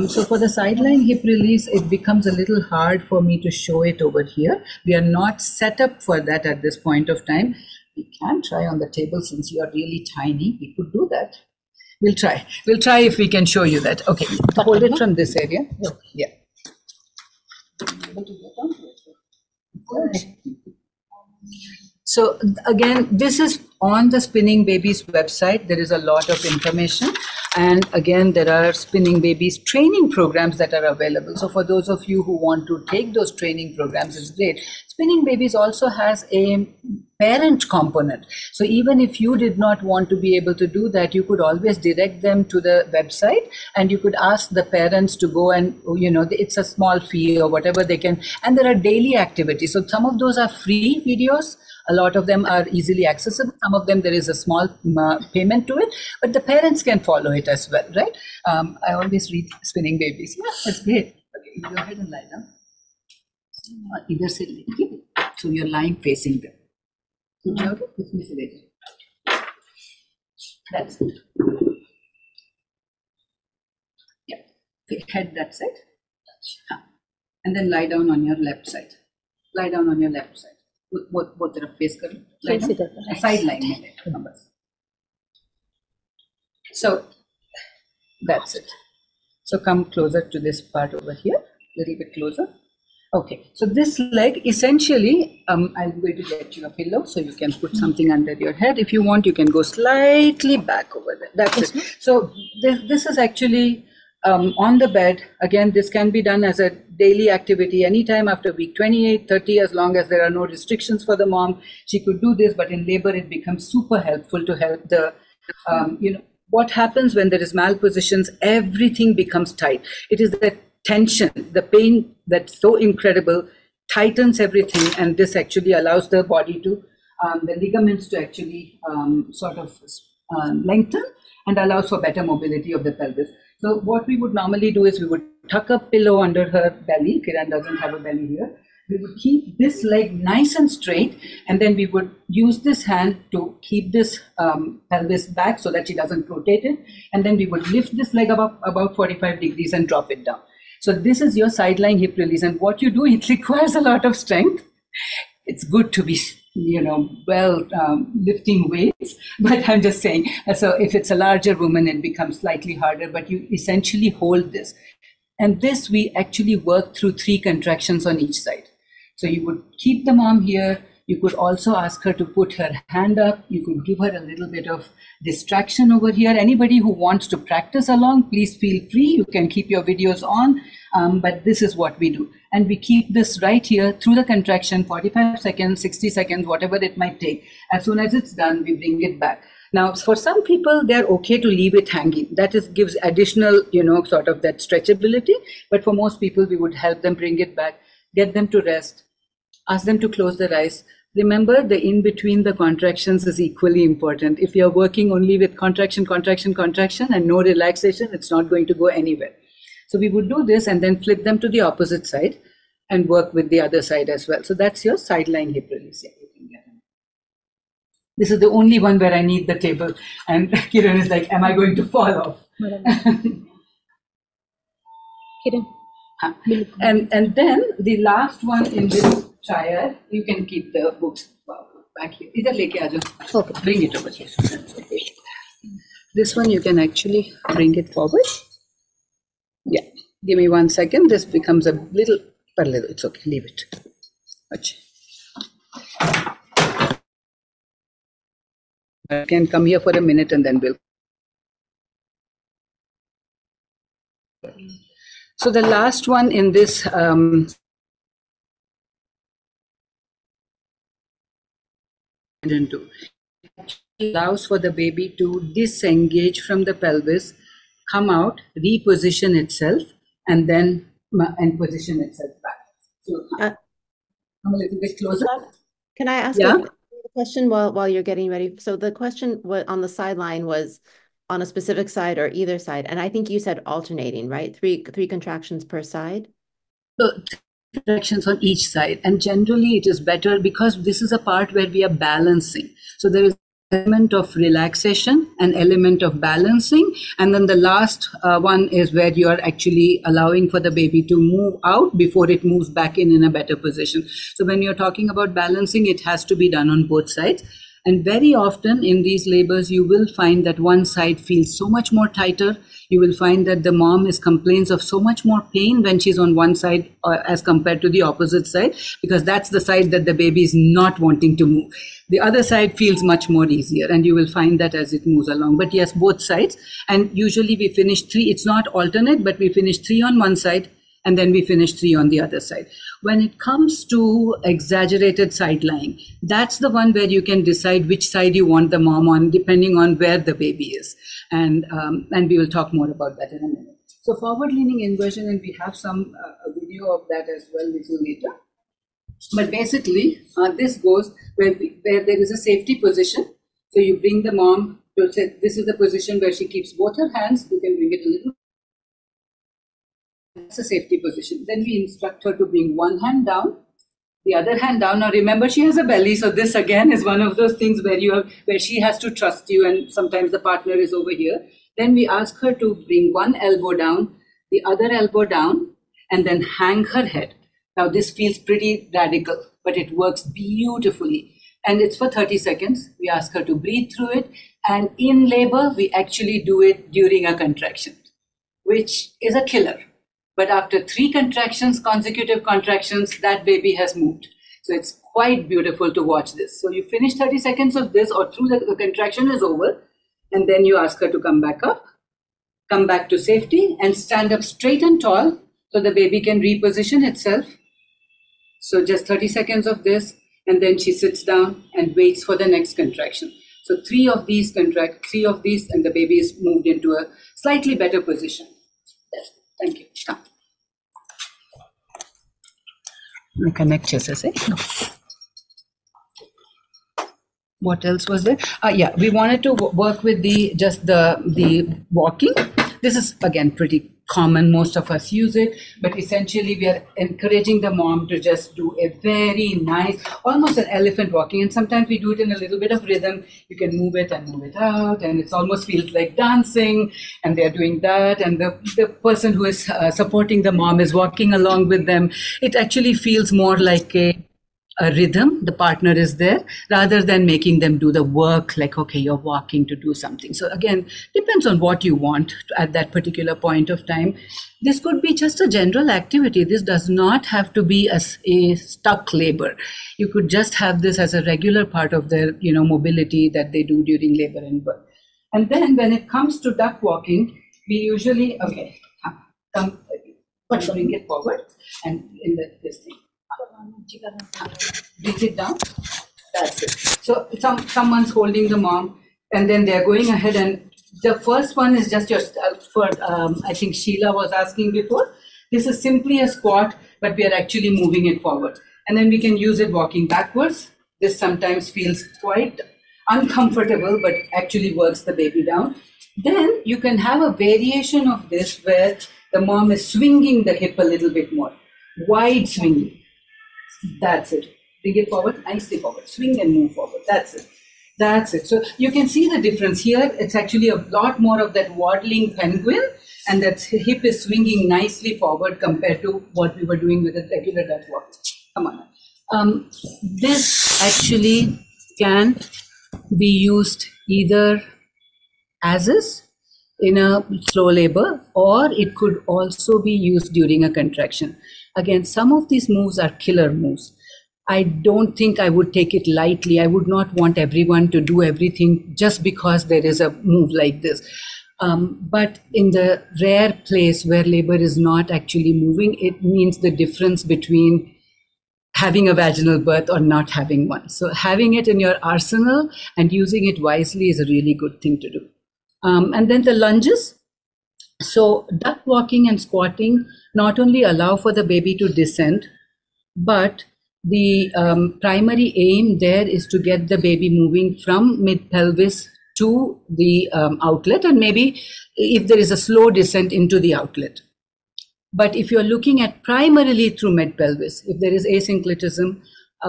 So for the sideline hip release, it becomes a little hard for me to show it over here. We are not set up for that at this point of time. We can try on the table since you are really tiny. We could do that. We'll try. We'll try if we can show you that. Okay, hold it from this area. Yeah. So again, this is on the Spinning Babies website. There is a lot of information. And again, there are Spinning Babies training programs that are available. So for those of you who want to take those training programs, it's great. Spinning Babies also has a parent component. So even if you did not want to be able to do that, you could always direct them to the website, and you could ask the parents to go and, it's a small fee or whatever they can. And there are daily activities. So some of those are free videos. A lot of them are easily accessible. Some of them, there is a small payment to it, but the parents can follow it as well, right? I always read Spinning Babies. Yeah, that's great. Okay, you go ahead and lie down. Either sit, so you're lying facing them. That's it. Yeah, head that side. And then lie down on your left side. Lie down on your left side. Both तरफ face करो, sideline numbers. So that's it. So come closer to this part over here, a little bit closer. Okay, so this leg essentially, I'm going to get you a pillow so you can put something under your head. If you want, you can go slightly back over there. That's it. So this is actually on the bed. Again, this can be done as a daily activity anytime after week 28, 30, as long as there are no restrictions for the mom. She could do this, but in labor, it becomes super helpful to help the, what happens when there is malpositions, everything becomes tight. It is the tension, the pain that's so incredible, tightens everything, and this actually allows the body to, the ligaments to actually sort of lengthen and allows for better mobility of the pelvis. So what we would normally do is we would tuck a pillow under her belly. Kiran doesn't have a belly here. We would keep this leg nice and straight, and then we would use this hand to keep this pelvis back so that she doesn't rotate it. And then we would lift this leg up about 45 degrees and drop it down. So this is your sideline hip release. And what you do, it requires a lot of strength. It's good to be, lifting weights, but I'm just saying, so if it's a larger woman, it becomes slightly harder, but you essentially hold this. And this, we actually work through 3 contractions on each side. So you would keep the mom here. You could also ask her to put her hand up. You could give her a little bit of distraction over here. Anybody who wants to practice along, please feel free. You can keep your videos on, but this is what we do. And we keep this right here through the contraction, 45 seconds, 60 seconds, whatever it might take. As soon as it's done, we bring it back. Now, for some people, they're okay to leave it hanging. That is gives additional, sort of that stretchability. But for most people, we would help them bring it back, get them to rest, ask them to close their eyes. Remember, the in between the contractions is equally important. If you're working only with contraction, contraction, contraction, and no relaxation, it's not going to go anywhere. So we would do this and then flip them to the opposite side and work with the other side as well. So that's your sideline hip release. This is the only one where I need the table. And Kiran is like, am I going to fall off? Kiran. And then the last one in this triad, you can keep the books back here. Idhar leke aa jao. Okay. Bring it over here. This one you can actually bring it forward. Yeah. Give me 1 second. This becomes a little. It's okay. Leave it. Achha. I can come here for a minute and then we'll. So the last one in this allows for the baby to disengage from the pelvis, come out, reposition itself, and then position itself back. So come a little bit closer. Can I ask a question while you're getting ready? So the question on the sideline was on a specific side or either side, and I think you said alternating, right? Three contractions per side. So contractions on each side, and generally it is better because this is a part where we are balancing. So there is element of relaxation, an element of balancing, and then the last one is where you are actually allowing for the baby to move out before it moves back in a better position. So when you're talking about balancing, it has to be done on both sides. And very often in these labors, you will find that one side feels so much more tighter. You will find that the mom complains of so much more pain when she's on one side as compared to the opposite side, because that's the side that the baby is not wanting to move. The other side feels much more easier, and you will find that as it moves along. But yes, both sides. And usually we finish 3. It's not alternate, but we finish 3 on one side, and then we finish 3 on the other side. When it comes to exaggerated side lying, that's the one where you can decide which side you want the mom on, depending on where the baby is. And we will talk more about that in a minute. So forward leaning inversion, and we have some video of that as well a little later. But basically, this goes where there is a safety position. So you bring the mom to say, this is the position where she keeps both her hands. You can bring it a little. That's a safety position. Then we instruct her to bring one hand down, the other hand down. Now remember, she has a belly, so this again is one of those things where she has to trust you, and sometimes the partner is over here. Then we ask her to bring one elbow down, the other elbow down, and then hang her head. Now this feels pretty radical, but it works beautifully. And it's for 30 seconds. We ask her to breathe through it. And in labor, we actually do it during a contraction, which is a killer. But after 3 contractions, consecutive contractions, that baby has moved. So it's quite beautiful to watch this. So you finish 30 seconds of this, or through the contraction is over, and then you ask her to come back up, come back to safety, and stand up straight and tall so the baby can reposition itself. So just 30 seconds of this, and then she sits down and waits for the next contraction. So 3 of these, and the baby is moved into a slightly better position. Yes. Thank you. Stop. Connect chest, no. What else was there? Yeah, we wanted to work with the walking. This is again pretty common. Most of us use it, but essentially we are encouraging the mom to just do a very nice, almost an elephant walking. And sometimes we do it in a little bit of rhythm. You can move it and move it out, and it almost feels like dancing. And they're doing that, and the person who is supporting the mom is walking along with them. It actually feels more like a rhythm. The partner is there, rather than making them do the work like, okay, you're walking to do something. So again, depends on what you want at that particular point of time. This could be just a general activity. This does not have to be a stuck labor. You could just have this as a regular part of their mobility that they do during labor and birth. And then when it comes to duck walking, we usually bring it forward and in this thing. Bring it down. That's it. So someone's holding the mom, And then they're going ahead, and the first one is just your, I think Sheila was asking before. This is simply a squat, but we are actually moving it forward. And then we can use it walking backwards. This sometimes feels quite uncomfortable, but actually works the baby down. Then you can have a variation of this where the mom is swinging the hip a little bit more, wide swinging. That's it. Bring it forward, nicely forward. Swing and move forward. That's it. That's it. So you can see the difference here. It's actually a lot more of that waddling penguin, and that hip is swinging nicely forward compared to what we were doing with a regular duck walk. Come on. This actually can be used either as is in a slow labor, or it could also be used during a contraction. Again, some of these moves are killer moves. I don't think I would take it lightly. I would not want everyone to do everything just because there is a move like this. But in the rare place where labor is not actually moving, it means the difference between having a vaginal birth or not having one. So having it in your arsenal and using it wisely is a really good thing to do. And then the lunges. So duck walking and squatting not only allow for the baby to descend, but the primary aim there is to get the baby moving from mid-pelvis to the outlet, and maybe if there is a slow descent into the outlet. But if you're looking at primarily through mid-pelvis, if there is asynclitism,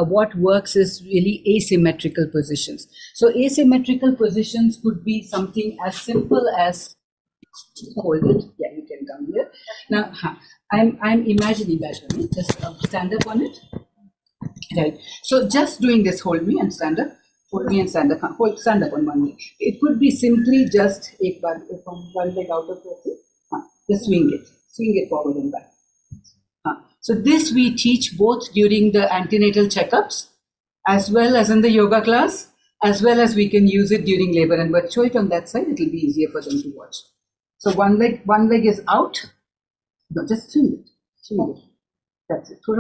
what works is really asymmetrical positions. So asymmetrical positions could be something as simple as hold it. Yeah, you can come here. Now, I'm imagining that on it. Just stand up on it. Right. So just doing this, hold me and stand up. Hold me and stand up. Stand up on one leg. It could be simply just from one leg out of your hip. Just swing it forward and back. So this we teach both during the antenatal checkups, as well as in the yoga class, as well as we can use it during labor and birth. Show it on that side. It will be easier for them to watch. So one leg is out. No, just swing it. Swing it. That's it. Move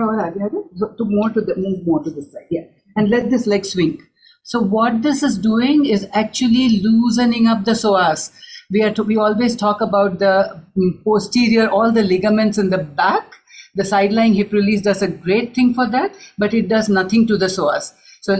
more to this side. Yeah. And let this leg swing. So what this is doing is actually loosening up the psoas. We always talk about the posterior, all the ligaments in the back. The side-lying hip release does a great thing for that, but it does nothing to the psoas. So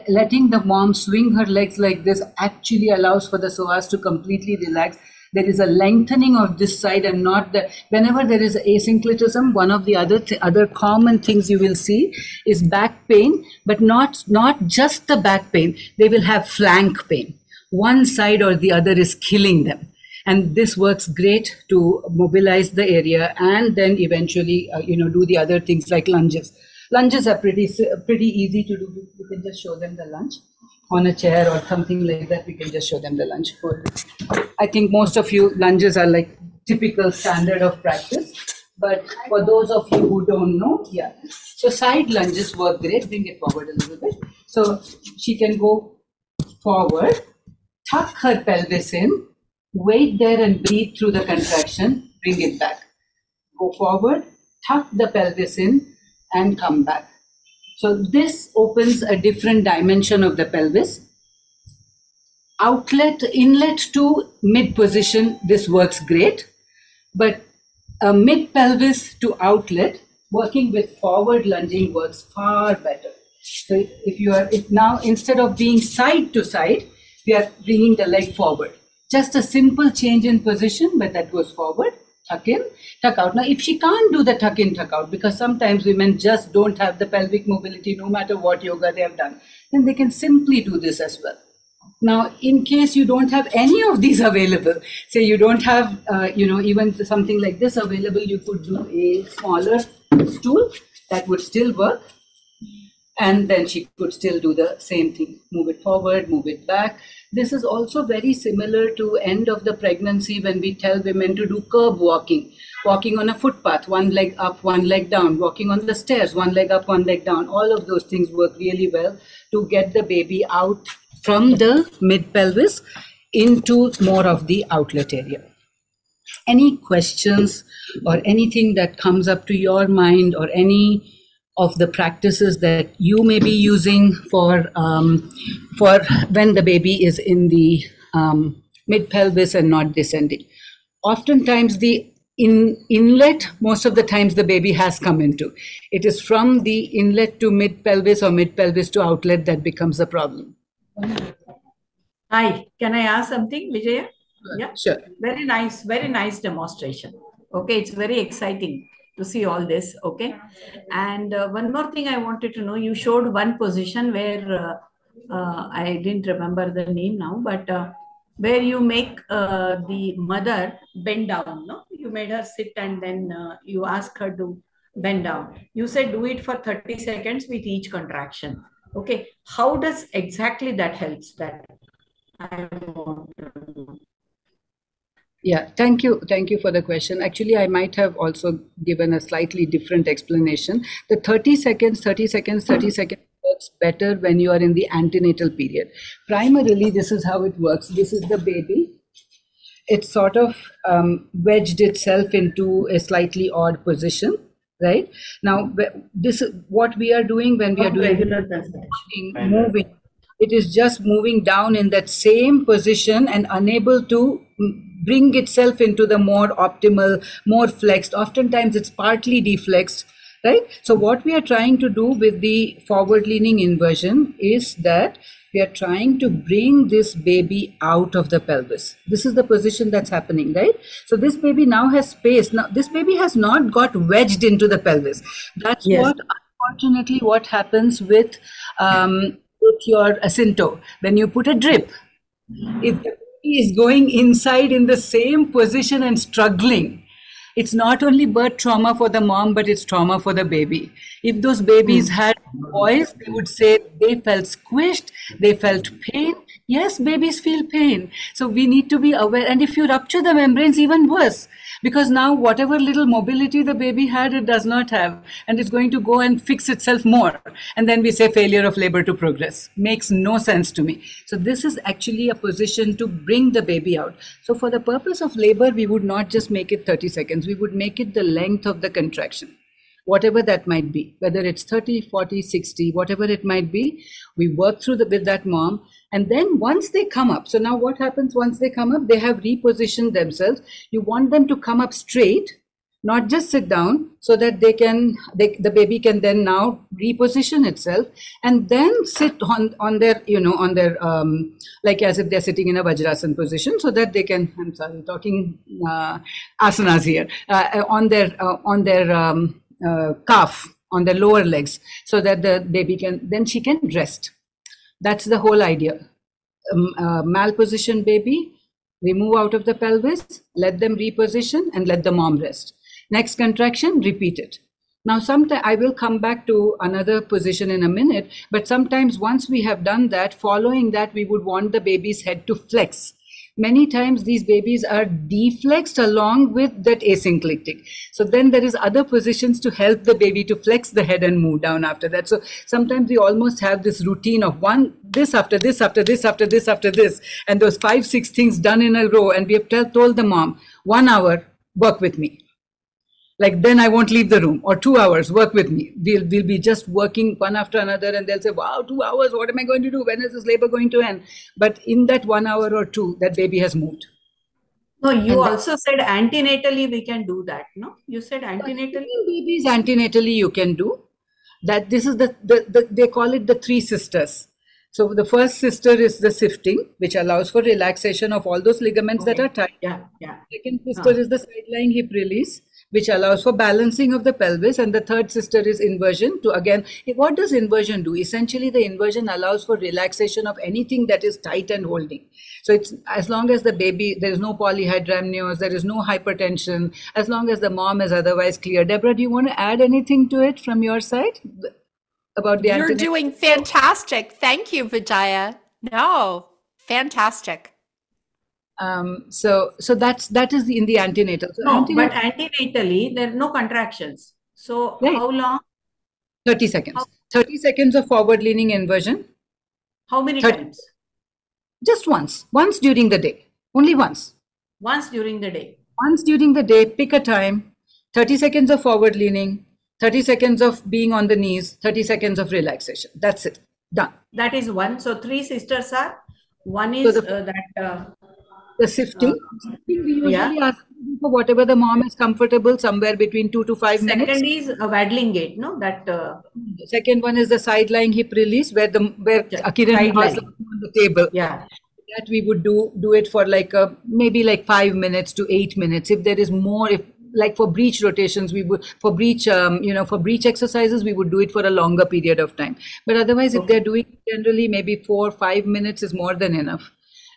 letting the mom swing her legs like this actually allows for the psoas to completely relax. There is a lengthening of this side, and not the, whenever there is asynclitism, one of the other common things you will see is back pain, but not just the back pain. They will have flank pain. One side or the other is killing them. And this works great to mobilize the area and then eventually, do the other things like lunges. Lunges are pretty easy to do. We can just show them the lunge on a chair or something like that. We can just show them the lunge. I think most of you, lunges are like typical standard of practice. But for those of you who don't know, yeah. So side lunges work great. Bring it forward a little bit. So she can go forward, tuck her pelvis in, wait there and breathe through the contraction, bring it back. Go forward, tuck the pelvis in and come back. So this opens a different dimension of the pelvis. Inlet to mid position, this works great. But mid pelvis to outlet, working with forward lunging works far better. So if now instead of being side to side, we are bringing the leg forward. Just a simple change in position, but that goes forward, tuck in, tuck out. Now, if she can't do the tuck in, tuck out, because sometimes women just don't have the pelvic mobility, no matter what yoga they have done, then they can simply do this as well. Now, in case you don't have any of these available, say you don't have, even something like this available, you could do a smaller stool that would still work. And then she could still do the same thing. Move it forward, move it back. This is also very similar to end of the pregnancy when we tell women to do curb walking. Walking on a footpath, one leg up, one leg down. Walking on the stairs, one leg up, one leg down. All of those things work really well to get the baby out from the mid-pelvis into more of the outlet area. Any questions or anything that comes up to your mind, or any of the practices that you may be using for when the baby is in the mid pelvis and not descending. Oftentimes the inlet, most of the times the baby has come into. It is from the inlet to mid pelvis or mid pelvis to outlet that becomes the problem. Hi, can I ask something, Vijaya? Yeah, sure. Very nice demonstration. Okay, it's very exciting to see all this. Okay, and one more thing I wanted to know, you showed one position where I didn't remember the name now, but where you make the mother bend down. No, you made her sit and then you ask her to bend down. You said do it for 30 seconds with each contraction. Okay, how does exactly that helps that? I want to know. Yeah, thank you for the question. Actually, I might have also given a slightly different explanation. The 30 seconds works better when you are in the antenatal period. Primarily, this is how it works. This is the baby. It's sort of wedged itself into a slightly odd position, right? Now, this is what we are doing when we are doing moving. It is just moving down in that same position and unable to bring itself into the more optimal, more flexed. Oftentimes it's partly deflexed, right? So what we are trying to do with the forward-leaning inversion is that we are trying to bring this baby out of the pelvis. This is the position that's happening, right? So this baby now has space. Now this baby has not got wedged into the pelvis. That's what, unfortunately, what happens with your asinto. When you put a drip, if the baby is going inside in the same position and struggling, it's not only birth trauma for the mom, but it's trauma for the baby. If those babies had boys, they would say they felt squished, they felt pain. Yes, babies feel pain. So we need to be aware. And if you rupture the membranes, even worse. Because now whatever little mobility the baby had, it does not have. And it's going to go and fix itself more. And then we say failure of labor to progress. Makes no sense to me. So this is actually a position to bring the baby out. So for the purpose of labor, we would not just make it 30 seconds. We would make it the length of the contraction. Whatever that might be, whether it's 30, 40, 60, whatever it might be, we work through with that mom. And then once they come up, so now what happens once they come up? They have repositioned themselves. You want them to come up straight, not just sit down, so that the baby can then now reposition itself and then sit on their, like as if they're sitting in a Vajrasana position, so that they can, I'm sorry, talking asanas here, on their calf, on the lower legs, so that the baby she can rest. That's the whole idea. Malpositioned baby, remove out of the pelvis, let them reposition and let the mom rest. Next contraction, repeat it. Now, sometimes I will come back to another position in a minute, but sometimes once we have done that, following that, we would want the baby's head to flex. Many times these babies are deflexed along with that asynclitic. So then there is other positions to help the baby to flex the head and move down after that. So sometimes we almost have this routine of this after this, after this, after this, after this, and those 5-6 things done in a row. And we have told the mom, 1 hour, work with me. Like, then I won't leave the room, or 2 hours, work with me. We'll be just working one after another, and they'll say, wow, 2 hours, what am I going to do? When is this labor going to end? But in that 1 hour or two, that baby has moved. No, you also said antenatally we can do that, no? You said antenatally? Babies antenatally you can do. That this is they call it the 3 sisters. So the first sister is the sifting, which allows for relaxation of all those ligaments that are tight. Yeah. Second sister is the side-lying hip release, which allows for balancing of the pelvis. And the third sister is inversion. What does inversion do? Essentially, the inversion allows for relaxation of anything that is tight and holding. So it's as long as the baby, there is no polyhydramnios, there is no hypertension, as long as the mom is otherwise clear. Deborah, do you want to add anything to it from your side? About the You're doing fantastic. Thank you, Vijaya. No, fantastic. So that is in the antenatal. So but antenatally there are no contractions. So how long? 30 seconds. 30 seconds of forward-leaning inversion. How many times? Just once. Once during the day. Only once. Once during the day. Once during the day. Pick a time. 30 seconds of forward-leaning. 30 seconds of being on the knees, 30 seconds of relaxation. That's it. Done. That is one. So 3 sisters are, one So is the sifting we usually yeah. ask for whatever the mom is comfortable, somewhere between 2 to 5 minutes. Second is a waddling gait, no? That The second one is the side lying hip release, where Akiran was on the table. Yeah. That we would do it for like maybe like 5 minutes to 8 minutes. If there is more, if like for breech rotations, we would for breech for breech exercises, we would do it for a longer period of time. But otherwise, if they're doing generally maybe 4 or 5 minutes is more than enough.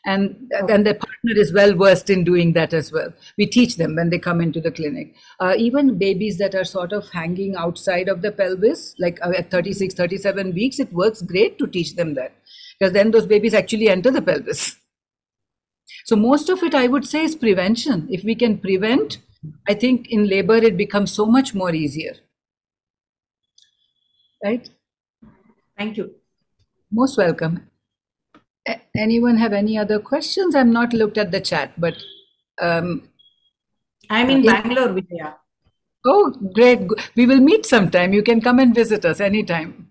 And the partner is well versed in doing that as well. We teach them when they come into the clinic. Even babies that are sort of hanging outside of the pelvis, like at 36, 37 weeks, it works great to teach them that, because then those babies actually enter the pelvis. So most of it, I would say, is prevention. If we can prevent, I think in labor, it becomes so much more easier. Right? Thank you. Most welcome. Anyone have any other questions? I'm not looked at the chat, but I'm in Bangalore, Vijaya. Oh, great. We will meet sometime. You can come and visit us anytime.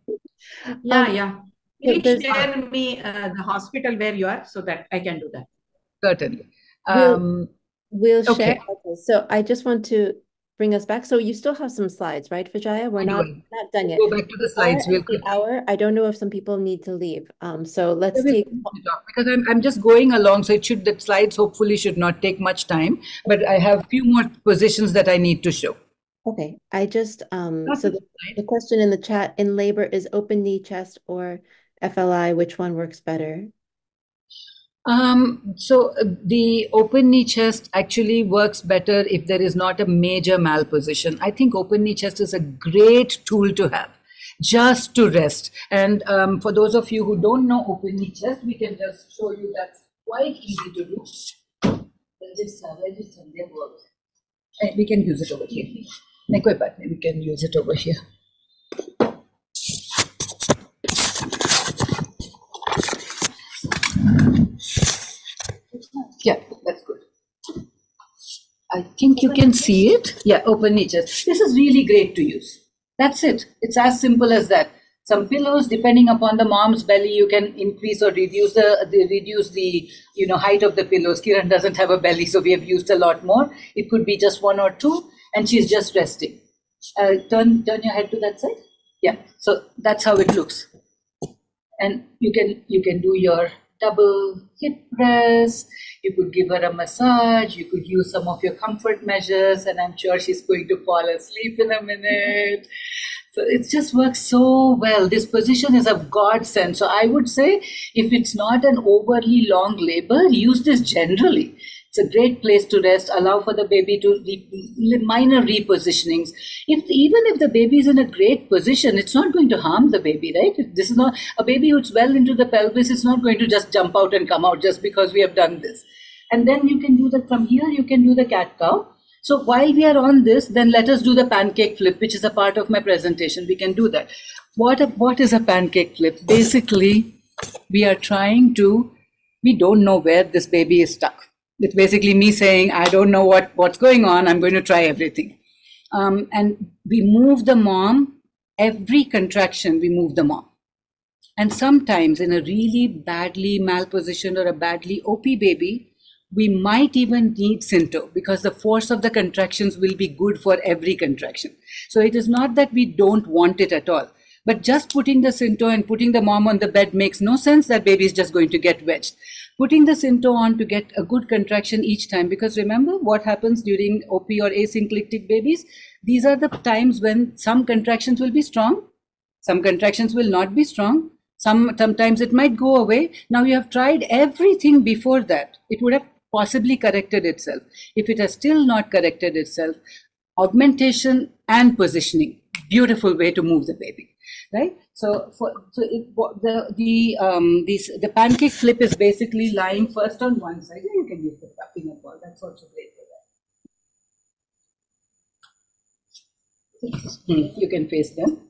Yeah. Please share me the hospital where you are so that I can do that. Certainly. We'll share. Okay. Okay, so I just want to bring us back. So you still have some slides, right, Vijaya? We're not done yet. Go back to the slides. We'll the hour. I don't know if some people need to leave. So let's take, because I'm just going along. So the slides hopefully should not take much time, but I have a few more positions that I need to show. Okay. I just so the question in the chat, in labor, is open knee chest or FLI, which one works better? So the open knee chest actually works better if there is not a major malposition. I think open knee chest is a great tool to have just to rest. And for those of you who don't know open knee chest, we can just show you that's quite easy to do. We can use it over here. We can use it over here. Yeah, that's good. I think you can see it. Yeah, open knee chest. This is really great to use. That's it. It's as simple as that. Some pillows, depending upon the mom's belly, you can increase or reduce the height of the pillows. Kiran doesn't have a belly, so we have used a lot more. It could be just 1 or 2, and she's just resting. Turn your head to that side. Yeah. So that's how it looks. And you can do your double hip press. You could give her a massage. You could use some of your comfort measures, and I'm sure she's going to fall asleep in a minute. So it just works so well. This position is a godsend. So I would say, if it's not an overly long labor, use this generally. It's a great place to rest, allow for the baby to minor repositionings. Even if the baby is in a great position, it's not going to harm the baby, right? This is not a baby who's well into the pelvis. It's not going to just jump out and come out just because we have done this. And then you can do that from here. You can do the cat-cow. So while we are on this, then let us do the pancake flip, which is a part of my presentation. We can do that. What is a pancake flip? Basically, we don't know where this baby is stuck. It's basically me saying, I don't know what's going on. I'm going to try everything. And we move the mom. Every contraction, we move the mom. And sometimes in a really badly malpositioned or a badly OP baby, we might even need Cinto, because the force of the contractions will be good for every contraction. So it is not that we don't want it at all. But just putting the Cinto and putting the mom on the bed makes no sense. That baby is just going to get wedged. Putting the Cinto on to get a good contraction each time, because remember what happens during OP or asynclitic babies? These are the times when some contractions will be strong, some contractions will not be strong, sometimes it might go away. Now you have tried everything before that. It would have possibly corrected itself. If it has still not corrected itself, augmentation and positioning, beautiful way to move the baby. Right. So the pancake flip is basically lying first on one side. You can use the peanut ball. That's also great for that. You can face them.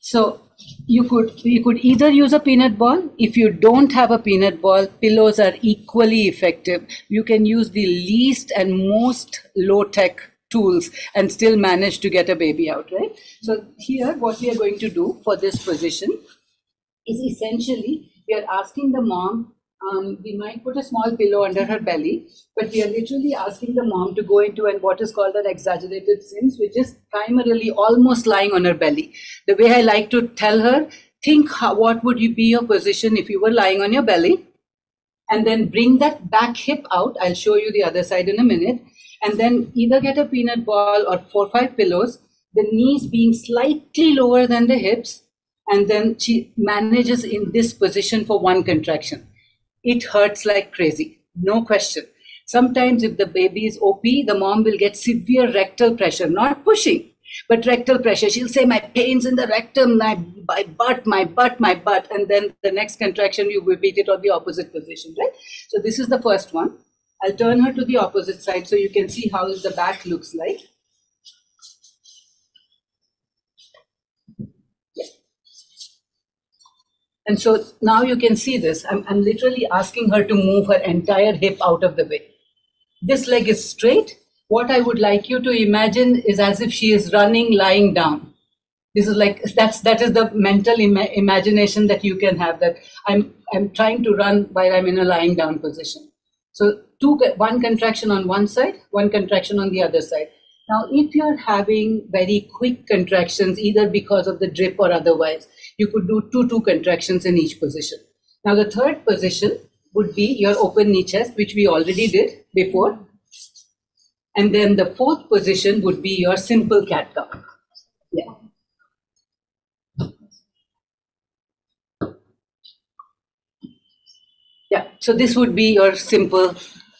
So you could either use a peanut ball. If you don't have a peanut ball, pillows are equally effective. You can use the least and most low-tech tools and still manage to get a baby out, right? So here, what we are going to do for this position is essentially, we are asking the mom, we might put a small pillow under her belly, but we are literally asking the mom to go into what is called an exaggerated sims, which is primarily almost lying on her belly. The way I like to tell her, think what would be your position if you were lying on your belly, and then bring that back hip out. I'll show you the other side in a minute. And then either get a peanut ball or 4 or 5 pillows, the knees being slightly lower than the hips, and then she manages in this position for 1 contraction. It hurts like crazy, no question. Sometimes if the baby is OP, the mom will get severe rectal pressure, not pushing, but rectal pressure. She'll say, my pain's in the rectum, my butt. And then the next contraction, you repeat it on the opposite position, right? So this is the first one. I'll turn her to the opposite side so you can see how the back looks like. Yeah. And so now you can see this. I'm literally asking her to move her entire hip out of the way. This leg is straight. What I would like you to imagine is as if she is running, lying down. This is like, that is the mental imagination that you can have, that I'm trying to run while I'm in a lying down position. So 1 contraction on one side, 1 contraction on the other side. Now, if you're having very quick contractions, either because of the drip or otherwise, you could do 2 contractions in each position. Now, the third position would be your open knee chest, which we already did before. And then the fourth position would be your simple cat cow. Yeah. Yeah, so this would be your simple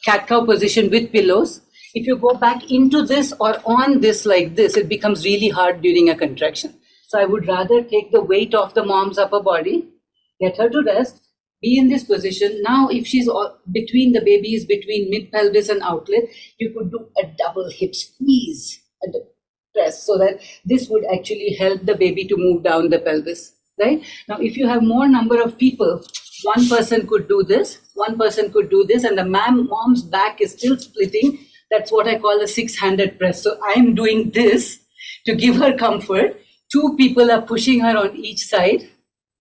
cat cow position with pillows. If you go back into this or on this like this, it becomes really hard during a contraction. So I would rather take the weight off the mom's upper body, get her to rest, be in this position. Now, if she's between the babies, between mid-pelvis and outlet, you could do a double hip squeeze and press, so that this would actually help the baby to move down the pelvis, right? Now, if you have more number of people, 1 person could do this, 1 person could do this, and the mom's back is still splitting. That's what I call a 6-handed press. So I'm doing this to give her comfort. 2 people are pushing her on each side,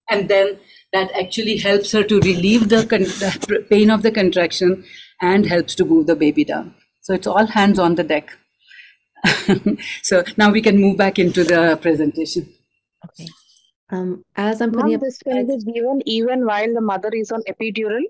and then that actually helps her to relieve the pain of the contraction and helps to move the baby down. So it's all hands on the deck. So now we can move back into the presentation. Okay. As I'm putting up, this can be given even while the mother is on epidural?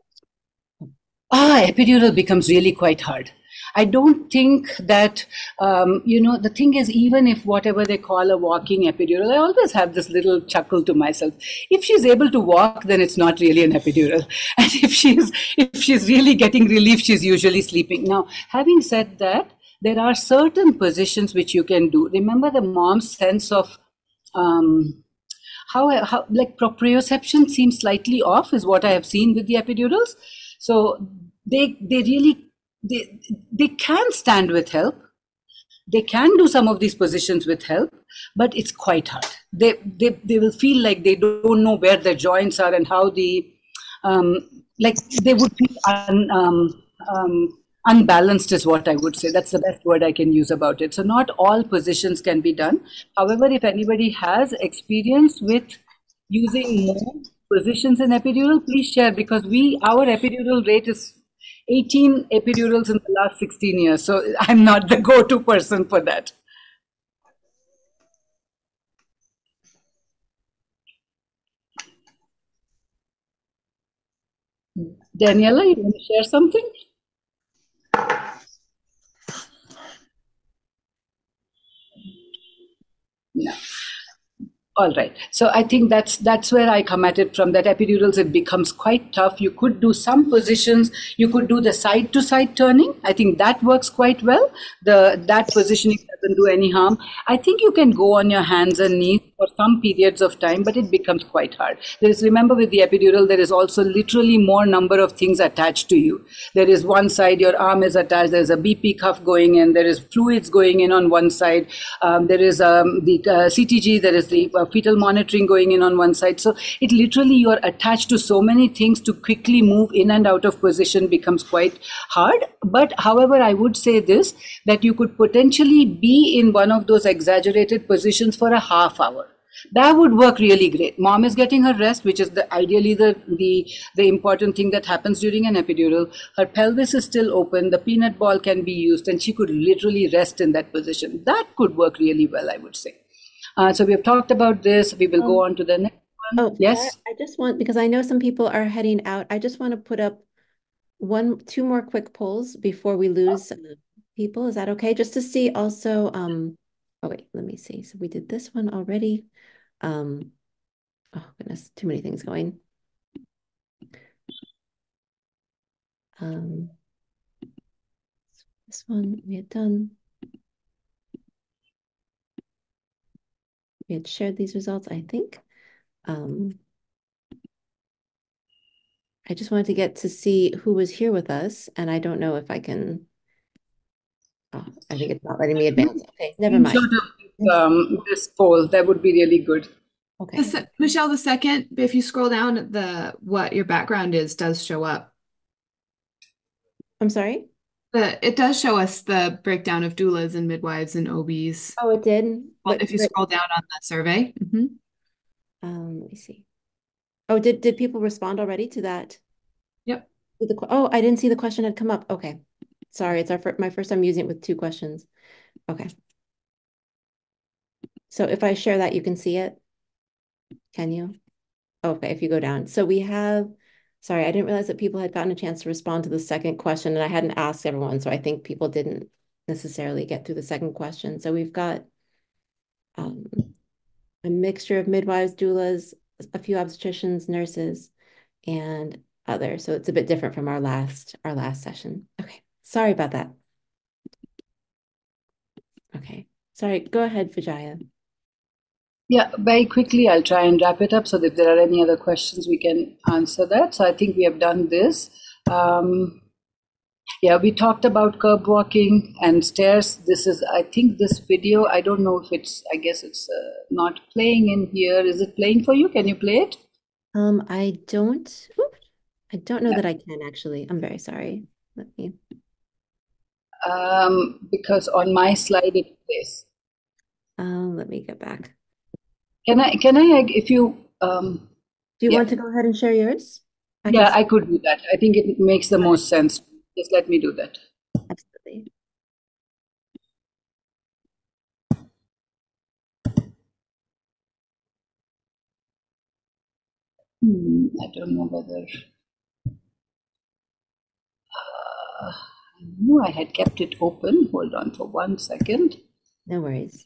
Epidural becomes really quite hard. I don't think that, the thing is, even if whatever they call a walking epidural, I always have this little chuckle to myself. If she's able to walk, then it's not really an epidural. And if she's really getting relief, she's usually sleeping. Now, having said that, there are certain positions which you can do. Remember the mom's sense of how like proprioception seems slightly off is what I have seen with the epidurals. So they can stand with help. They can do some of these positions with help, but it's quite hard. They will feel like they don't know where their joints are and how like they would feel unbalanced is what I would say. That's the best word I can use about it. So not all positions can be done. However, if anybody has experience with using more positions in epidural, please share, because our epidural rate is 18 epidurals in the last 16 years. So I'm not the go-to person for that. Daniela, you want to share something? No. All right. So I think that's where I come at it from, that epidurals, it becomes quite tough. You could do some positions. You could do the side-to-side turning. I think that works quite well. That positioning doesn't do any harm. I think you can go on your hands and knees for some periods of time, but it becomes quite hard. Remember, with the epidural, there is also literally more number of things attached to you. There is one side, your arm is attached, there's a BP cuff going in, there is fluids going in on one side, there is the CTG, there is the fetal monitoring going in on one side. So it literally, you are attached to so many things. To quickly move in and out of position becomes quite hard. But however, I would say this, that you could potentially be in one of those exaggerated positions for a half hour. That would work really great. Mom is getting her rest, which is ideally the important thing that happens during an epidural. Her pelvis is still open. The peanut ball can be used, and she could literally rest in that position. That could work really well, I would say. So we have talked about this. We will go on to the next one. Oh, yes. I just want, because I know some people are heading out, I just want to put up two more quick polls before we lose people. Is that okay? Just to see also, oh wait, let me see. So we did this one already. Oh goodness, too many things going. This one we had done. We had shared these results, I think. I just wanted to get to see who was here with us, and I don't know if I can. Oh, I think it's not letting me advance. Okay, never mind. This poll, that would be really good. Okay. Michelle, the second, if you scroll down, what your background is does show up. I'm sorry? It does show us the breakdown of doulas and midwives and OBs. Oh, it did? Well, if you scroll down on the survey. Let me see. Oh, did people respond already to that? Yep. Oh, I didn't see the question had come up. Okay. Sorry, it's my first time using it with two questions. Okay. So if I share that, you can see it? Can you? Okay, if you go down. So we have, sorry, I didn't realize that people had gotten a chance to respond to the second question, and I hadn't asked everyone, so I think people didn't necessarily get through the second question. So we've got a mixture of midwives, doulas, a few obstetricians, nurses, and others. So it's a bit different from our last session. Okay, sorry about that. Okay, sorry, go ahead, Vijaya. Yeah, very quickly, I'll try and wrap it up so that if there are any other questions, we can answer that. So I think we have done this. Yeah, we talked about curb walking and stairs. This is, I think this video, I don't know if it's, I guess it's not playing in here. Is it playing for you? Can you play it? I don't know that I can actually. I'm very sorry. Let me. Because on my slide it plays. Let me get back. Can I, if you, do you want to go ahead and share yours? I could do that. I think it makes the most sense. Just let me do that. Absolutely. I don't know whether, I knew I had kept it open. Hold on for 1 second. No worries.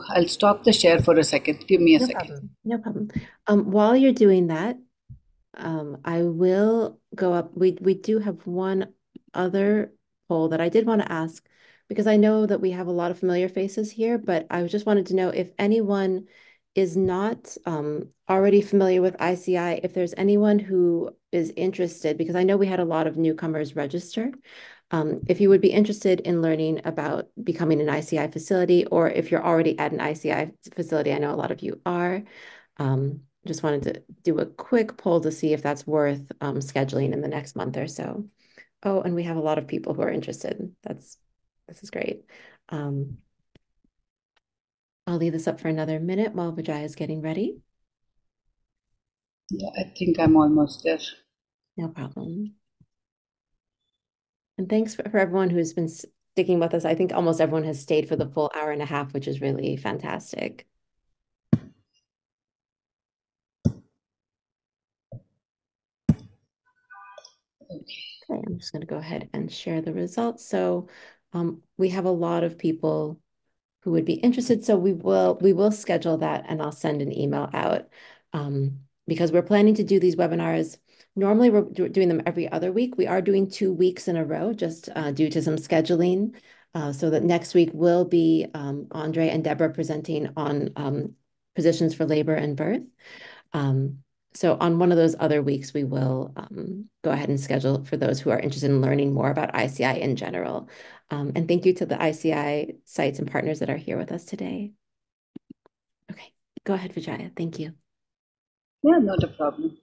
I'll stop the share for a second. Give me a second. No problem. While you're doing that, I will go up. We do have one other poll that I did want to ask, because I know that we have a lot of familiar faces here, but I just wanted to know if anyone is not already familiar with ICI, if there's anyone who is interested, because I know we had a lot of newcomers register. If you would be interested in learning about becoming an ICI facility, or if you're already at an ICI facility, I know a lot of you are. Just wanted to do a quick poll to see if that's worth scheduling in the next month or so. Oh, and we have a lot of people who are interested. This is great. I'll leave this up for another minute while Vijaya is getting ready. Yeah, I think I'm almost there. No problem. And thanks for everyone who's been sticking with us. I think almost everyone has stayed for the full hour and a half, which is really fantastic. Okay, I'm just going to go ahead and share the results. So we have a lot of people who would be interested. So we will schedule that, and I'll send an email out because we're planning to do these webinars. Normally, we're doing them every other week. We are doing 2 weeks in a row just due to some scheduling. So that next week will be Andre and Deborah presenting on positions for labor and birth. So on one of those other weeks, we will go ahead and schedule for those who are interested in learning more about ICI in general. And thank you to the ICI sites and partners that are here with us today. Okay, go ahead, Vijaya. Thank you. Yeah, not a problem.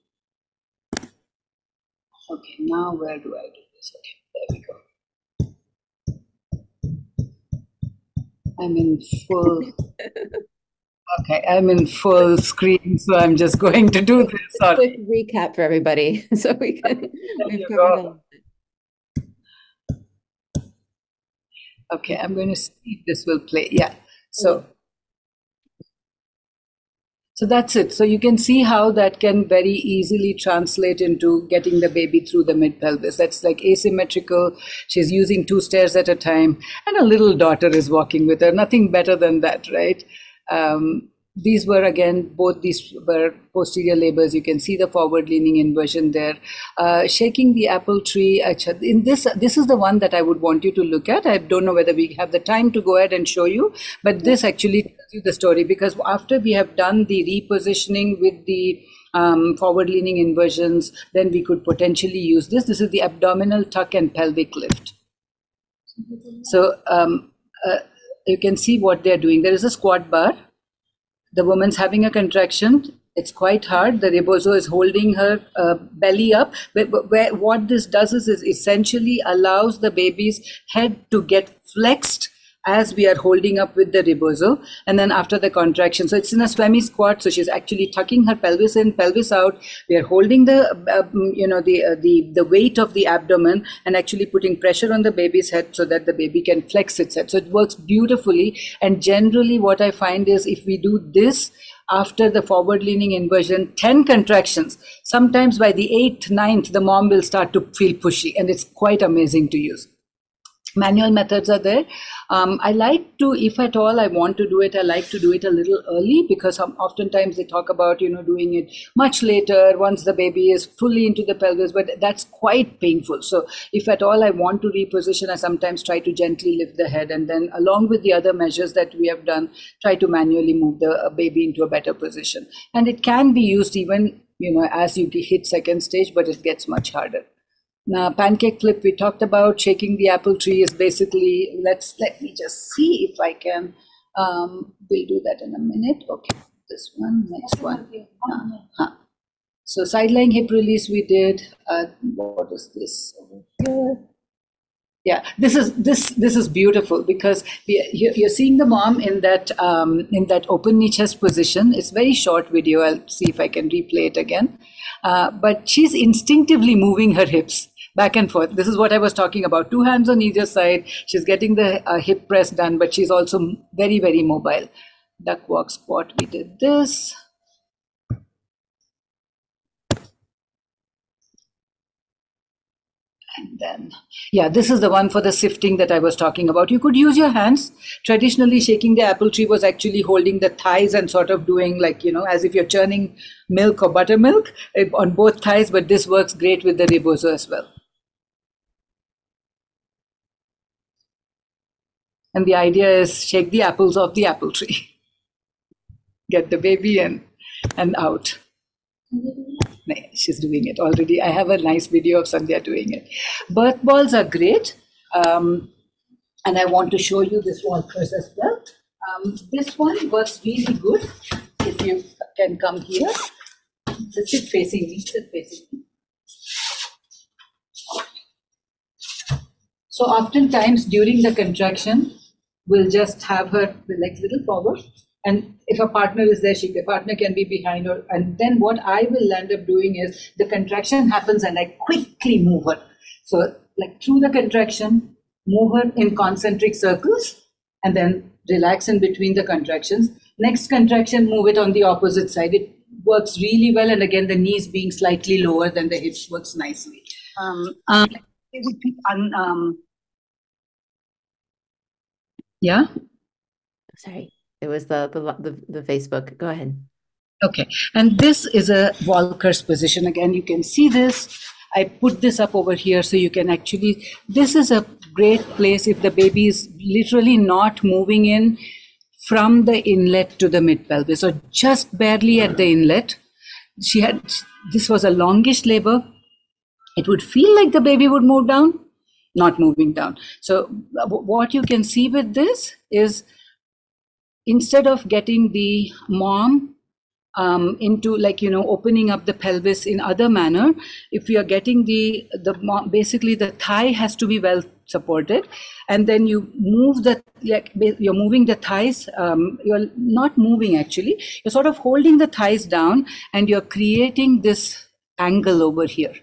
Okay, now where do I do this? Okay, there we go. I'm in full. Okay, I'm in full screen, so I'm just going to do this. A quick recap for everybody, so we've covered Okay, I'm going to see if this will play. Yeah, so that's it. So you can see how that can very easily translate into getting the baby through the mid-pelvis. That's like asymmetrical. She's using 2 stairs at a time, and a little daughter is walking with her. Nothing better than that, right? These were, again, both these were posterior labors. You can see the forward-leaning inversion there. Shaking the apple tree. In this is the one that I would want you to look at. I don't know whether we have the time to go ahead and show you, but this actually tells you the story, because after we have done the repositioning with the forward-leaning inversions, then we could potentially use this. This is the abdominal tuck and pelvic lift. So you can see what they're doing. There is a squat bar. The woman's having a contraction. It's quite hard. The rebozo is holding her belly up. What this does is essentially allows the baby's head to get flexed as we are holding up with the rebozo, and then after the contraction. So it's in a semi squat. So she's actually tucking her pelvis in, pelvis out. We are holding the the weight of the abdomen and actually putting pressure on the baby's head so that the baby can flex its head. So it works beautifully. And generally, what I find is if we do this after the forward-leaning inversion, 10 contractions, sometimes by the 8th, 9th, the mom will start to feel pushy, and it's quite amazing to use. Manual methods are there. I like to, if at all I want to do it, I like to do it a little early, because oftentimes they talk about, doing it much later once the baby is fully into the pelvis, but that's quite painful. So if at all I want to reposition, I sometimes try to gently lift the head, and then along with the other measures that we have done, try to manually move the baby into a better position. And it can be used even, as you hit second stage, but it gets much harder. Now, pancake flip, we talked about. Shaking the apple tree is basically, let me just see if I can, we'll do that in a minute. Okay, this one, next one. So side lying hip release we did. What is this over here? Yeah, this is beautiful, because you're seeing the mom in that open knee chest position. It's very short video. I'll see if I can replay it again. But she's instinctively moving her hips back and forth. This is what I was talking about. 2 hands on either side. She's getting the hip press done, but she's also very, very mobile. Duck walk squat, we did this. And then, yeah, this is the one for the sifting that I was talking about. You could use your hands. Traditionally, shaking the apple tree was actually holding the thighs and sort of doing like, as if you're churning milk or buttermilk on both thighs, but this works great with the rebozo as well. And the idea is shake the apples off the apple tree. Get the baby in and out. She's doing it already. I have a nice video of Sandhya doing it. Birth balls are great. And I want to show you this one first as well. This one works really good. If you can come here. Sit facing me, sit facing me. So oftentimes during the contraction, we'll just have her with like little forward. And if a partner is there, the partner can be behind her. And then what I will end up doing is the contraction happens and I quickly move her. So like through the contraction, move her in concentric circles and then relax in between the contractions. Next contraction, move it on the opposite side. It works really well. And again, the knees being slightly lower than the hips works nicely. Yeah. Sorry, it was the Facebook. Go ahead. Okay, and this is a Walker's position. Again, you can see this. I put this up over here so you can actually, this is a great place if the baby is literally not moving in from the inlet to the mid pelvis, or just barely at the inlet. This was a longish labor. It would feel like the baby would move down, not moving down. So what you can see with this is, instead of getting the mom into, like, opening up the pelvis in other manner, if you are getting basically the thigh has to be well supported, and then you move you're moving the thighs, you're not moving actually, you're sort of holding the thighs down and you're creating this angle over here.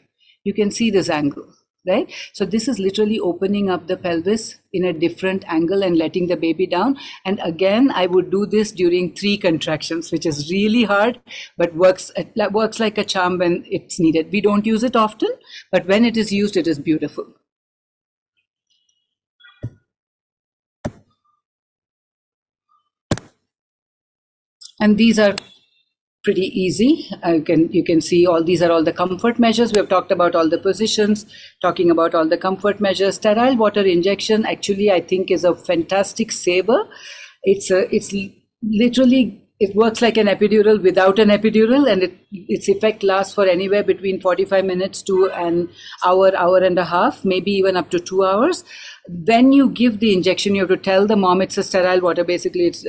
You can see this angle, right? So this is literally opening up the pelvis in a different angle and letting the baby down. And again, I would do this during 3 contractions, which is really hard, but works like a charm when it's needed. We don't use it often, but when it is used, it is beautiful. And these are pretty easy. You can see these are all the comfort measures. We have talked about all the positions, talking about all the comfort measures. Sterile water injection, actually, I think is a fantastic saver. It's literally, it works like an epidural without an epidural, and its effect lasts for anywhere between 45 minutes to an hour, hour and a half, maybe even up to 2 hours. When you give the injection, you have to tell the mom it's a sterile water. Basically, it's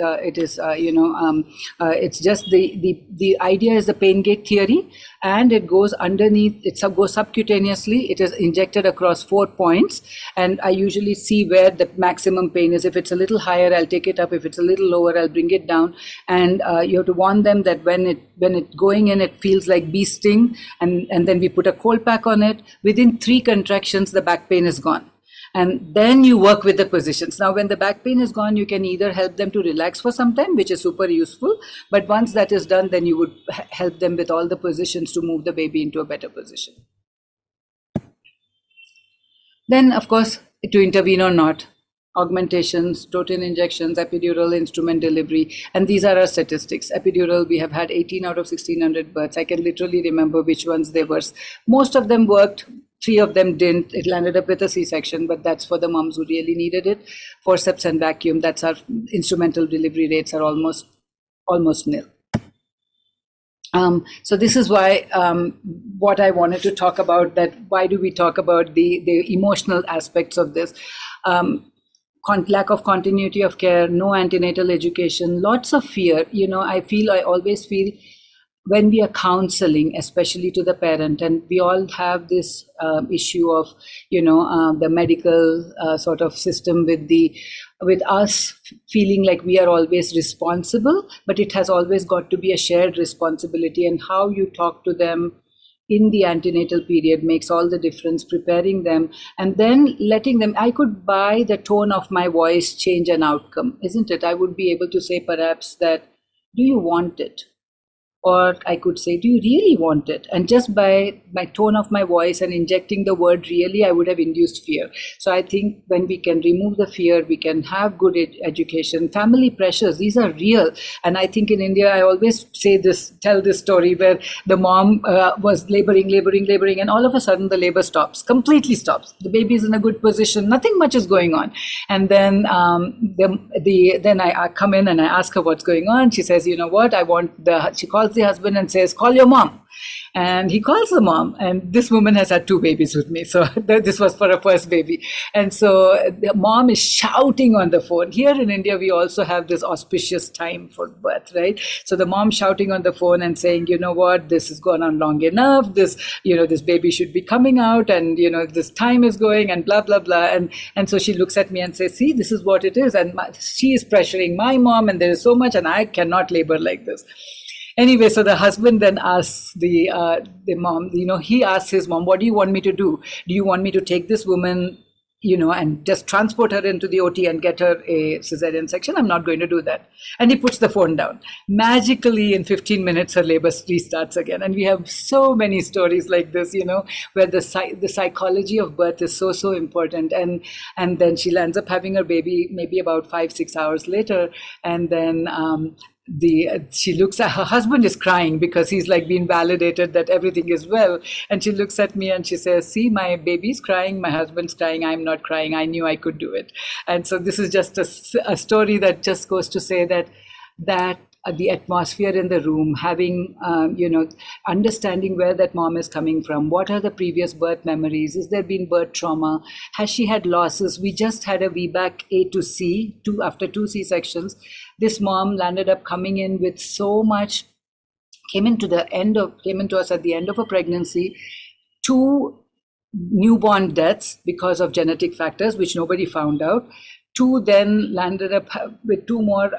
just the idea is the pain gate theory, and it goes underneath. It goes subcutaneously. It is injected across 4 points, and I usually see where the maximum pain is. If it's a little higher, I'll take it up. If it's a little lower, I'll bring it down. And you have to warn them that when it's going in, it feels like bee sting, and then we put a cold pack on it. Within 3 contractions, the back pain is gone. And then you work with the positions. Now, when the back pain is gone, you can either help them to relax for some time, which is super useful. But once that is done, then you would help them with all the positions to move the baby into a better position. Then, of course, to intervene or not, augmentations, totin injections, epidural, instrument delivery. And these are our statistics. Epidural, we have had 18 out of 1,600 births. I can literally remember which ones they were. Most of them worked. 3 of them didn't. It landed up with a C-section, but that's for the moms who really needed it. Forceps and vacuum, that's our instrumental delivery rates are almost nil. So this is why what I wanted to talk about, that why do we talk about the emotional aspects of this? Lack of continuity of care, no antenatal education, lots of fear. I always feel when we are counseling, especially to the parent, and we all have this issue of, the medical sort of system with us feeling like we are always responsible, but it has always got to be a shared responsibility, and how you talk to them in the antenatal period makes all the difference, preparing them and then letting them. I could, by the tone of my voice, change an outcome, isn't it? I would be able to say perhaps that, do you want it? Or I could say, do you really want it? And just by my tone of my voice and injecting the word really, I would have induced fear. So I think when we can remove the fear, we can have good education. Family pressures, these are real. And I think in India, I always tell this story where the mom was laboring, and all of a sudden the labor completely stops. The baby is in a good position, nothing much is going on. And then then I come in and I ask her what's going on. She says, you know what, she calls the husband and says, call your mom. And he calls the mom, and this woman has had 2 babies with me. So this was for her first baby. And so the mom is shouting on the phone. Here in India, we also have this auspicious time for birth, right? So the mom shouting on the phone and saying, you know what, this has gone on long enough. This baby should be coming out, and, this time is going, and blah, blah, blah. And so she looks at me and says, see, this is what it is. And she is pressuring my mom, and there is so much, and I cannot labor like this. Anyway, so the husband then asks the mom, he asks his mom, what do you want me to do? Do you want me to take this woman and just transport her into the OT and get her a cesarean section. I'm not going to do that. And he puts the phone down. Magically, in 15 minutes, her labor restarts again. And we have so many stories like this, where the psychology of birth is so, so important. And then she ends up having her baby maybe about 5-6 hours later. And then she looks at her husband is crying because he's like been validated that everything is well, and she looks at me and she says, see, my baby's crying, my husband's crying, I'm not crying, I knew I could do it. And so this is just a story that just goes to say that the atmosphere in the room, having understanding where that mom is coming from, what are the previous birth memories, is there been birth trauma, has she had losses? We just had a VBAC A to C after 2 C-sections. This mom landed up coming in with so much, came into us at the end of a pregnancy, 2 newborn deaths because of genetic factors, which nobody found out. 2 then landed up with 2 more,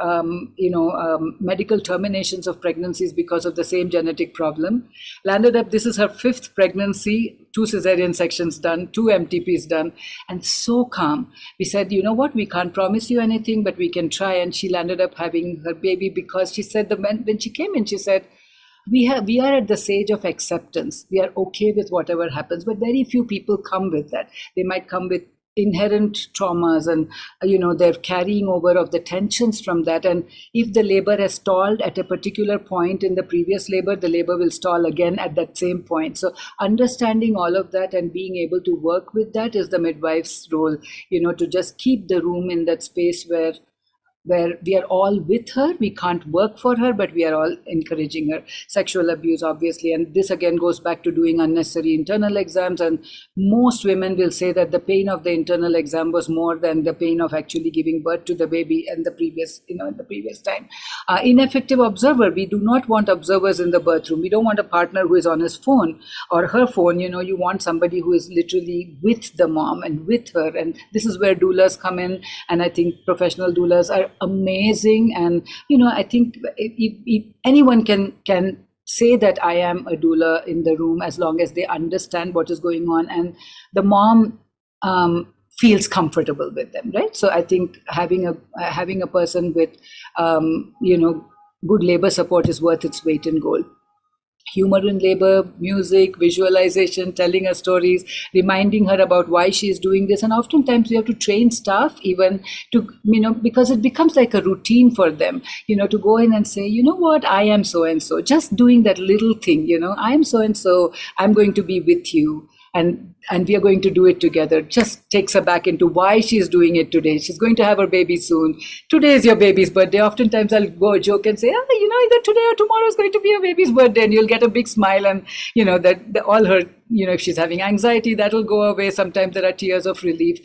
medical terminations of pregnancies because of the same genetic problem. Landed up, this is her 5th pregnancy, 2 cesarean sections done, 2 MTPs done, and so calm. We said, you know what, we can't promise you anything, but we can try. And she landed up having her baby because she said, when she came in, she said, we are at the stage of acceptance. We are okay with whatever happens, but very few people come with that. They might come with inherent traumas, and they're carrying over of the tensions from that. And if the labor has stalled at a particular point in the previous labor, the labor will stall again at that same point. So understanding all of that and being able to work with that is the midwife's role, to just keep the room in that space where we are all with her. We can't work for her, but we are all encouraging her. Sexual abuse, obviously. And this again goes back to doing unnecessary internal exams. And most women will say that the pain of the internal exam was more than the pain of actually giving birth to the baby and the previous time. Ineffective observer. We do not want observers in the birth room. We don't want a partner who is on his phone or her phone. You want somebody who is literally with the mom and with her. And this is where doulas come in. And I think professional doulas are amazing. And I think if anyone can say that I am a doula in the room, as long as they understand what is going on and the mom feels comfortable with them, right? So I think having a person with good labor support is worth its weight in gold. Humor in labor, music, visualization, telling her stories, reminding her about why she is doing this. And oftentimes we have to train staff even to, because it becomes like a routine for them, to go in and say, you know what, I am so-and-so, just doing that little thing, I am so-and-so, I'm going to be with you. And we are going to do it together. Just takes her back into why she's doing it today. She's going to have her baby soon. Today is your baby's birthday. Oftentimes I'll go joke and say, either today or tomorrow is going to be your baby's birthday. And you'll get a big smile. And, all her, if she's having anxiety, that'll go away. Sometimes there are tears of relief.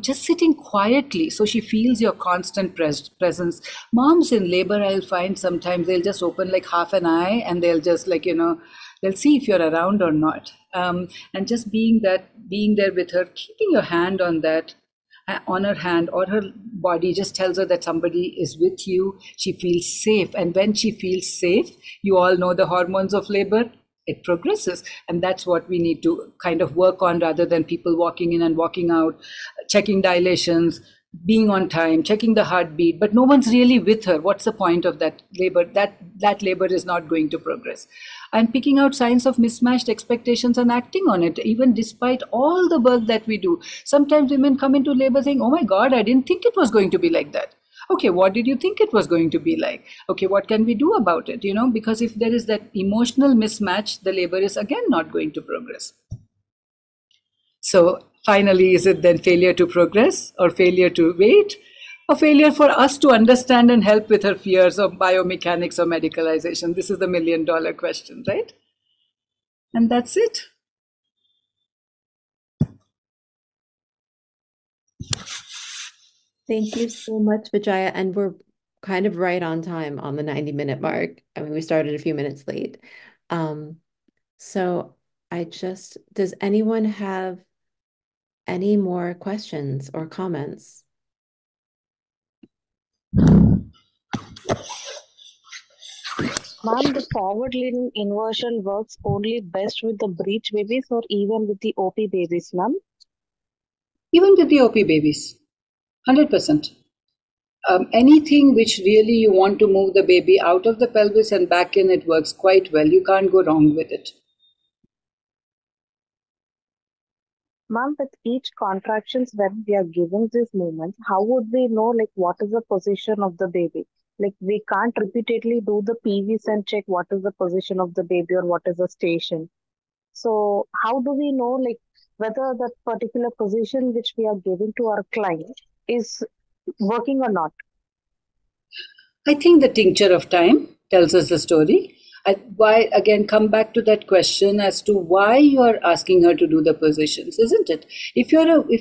Just sitting quietly so she feels your constant presence. Moms in labor, I'll find sometimes they'll just open like half an eye and they'll just they'll see if you're around or not. And just being there with her, keeping your hand on her hand or her body just tells her that somebody is with you. She feels safe. And when she feels safe, you all know the hormones of labor, it progresses. And that's what we need to kind of work on, rather than people walking in and walking out, checking dilations, being on time, checking the heartbeat, but no one's really with her. What's the point of that labor? That labor is not going to progress. And picking out signs of mismatched expectations and acting on it, even despite all the work that we do. Sometimes women come into labor saying, oh my God, I didn't think it was going to be like that. Okay, what did you think it was going to be like? Okay, what can we do about it? Because if there is that emotional mismatch, the labor is again not going to progress. So finally, is it then failure to progress or failure to wait? A failure for us to understand and help with her fears of biomechanics or medicalization? This is the $1 million question, right? And that's it. Thank you so much, Vijaya. And we're kind of right on time on the 90-minute mark. I mean, we started a few minutes late. So does anyone have any more questions or comments? Ma'am, the forward-leaning inversion works only best with the breech babies or even with the OP babies, ma'am? even with the OP babies, 100%. Anything which really you want to move the baby out of the pelvis and back in, it works quite well. You can't go wrong with it. Ma'am, with each contractions when we are giving these movements, how would we know like what is the position of the baby? Like we can't repeatedly do the PVs and check what is the position of the baby or what is the station. So how do we know like whether that particular position which we are giving to our client is working or not? I think the tincture of time tells us the story. Why, again, come back to that question as to why you are asking her to do the positions, isn't it? If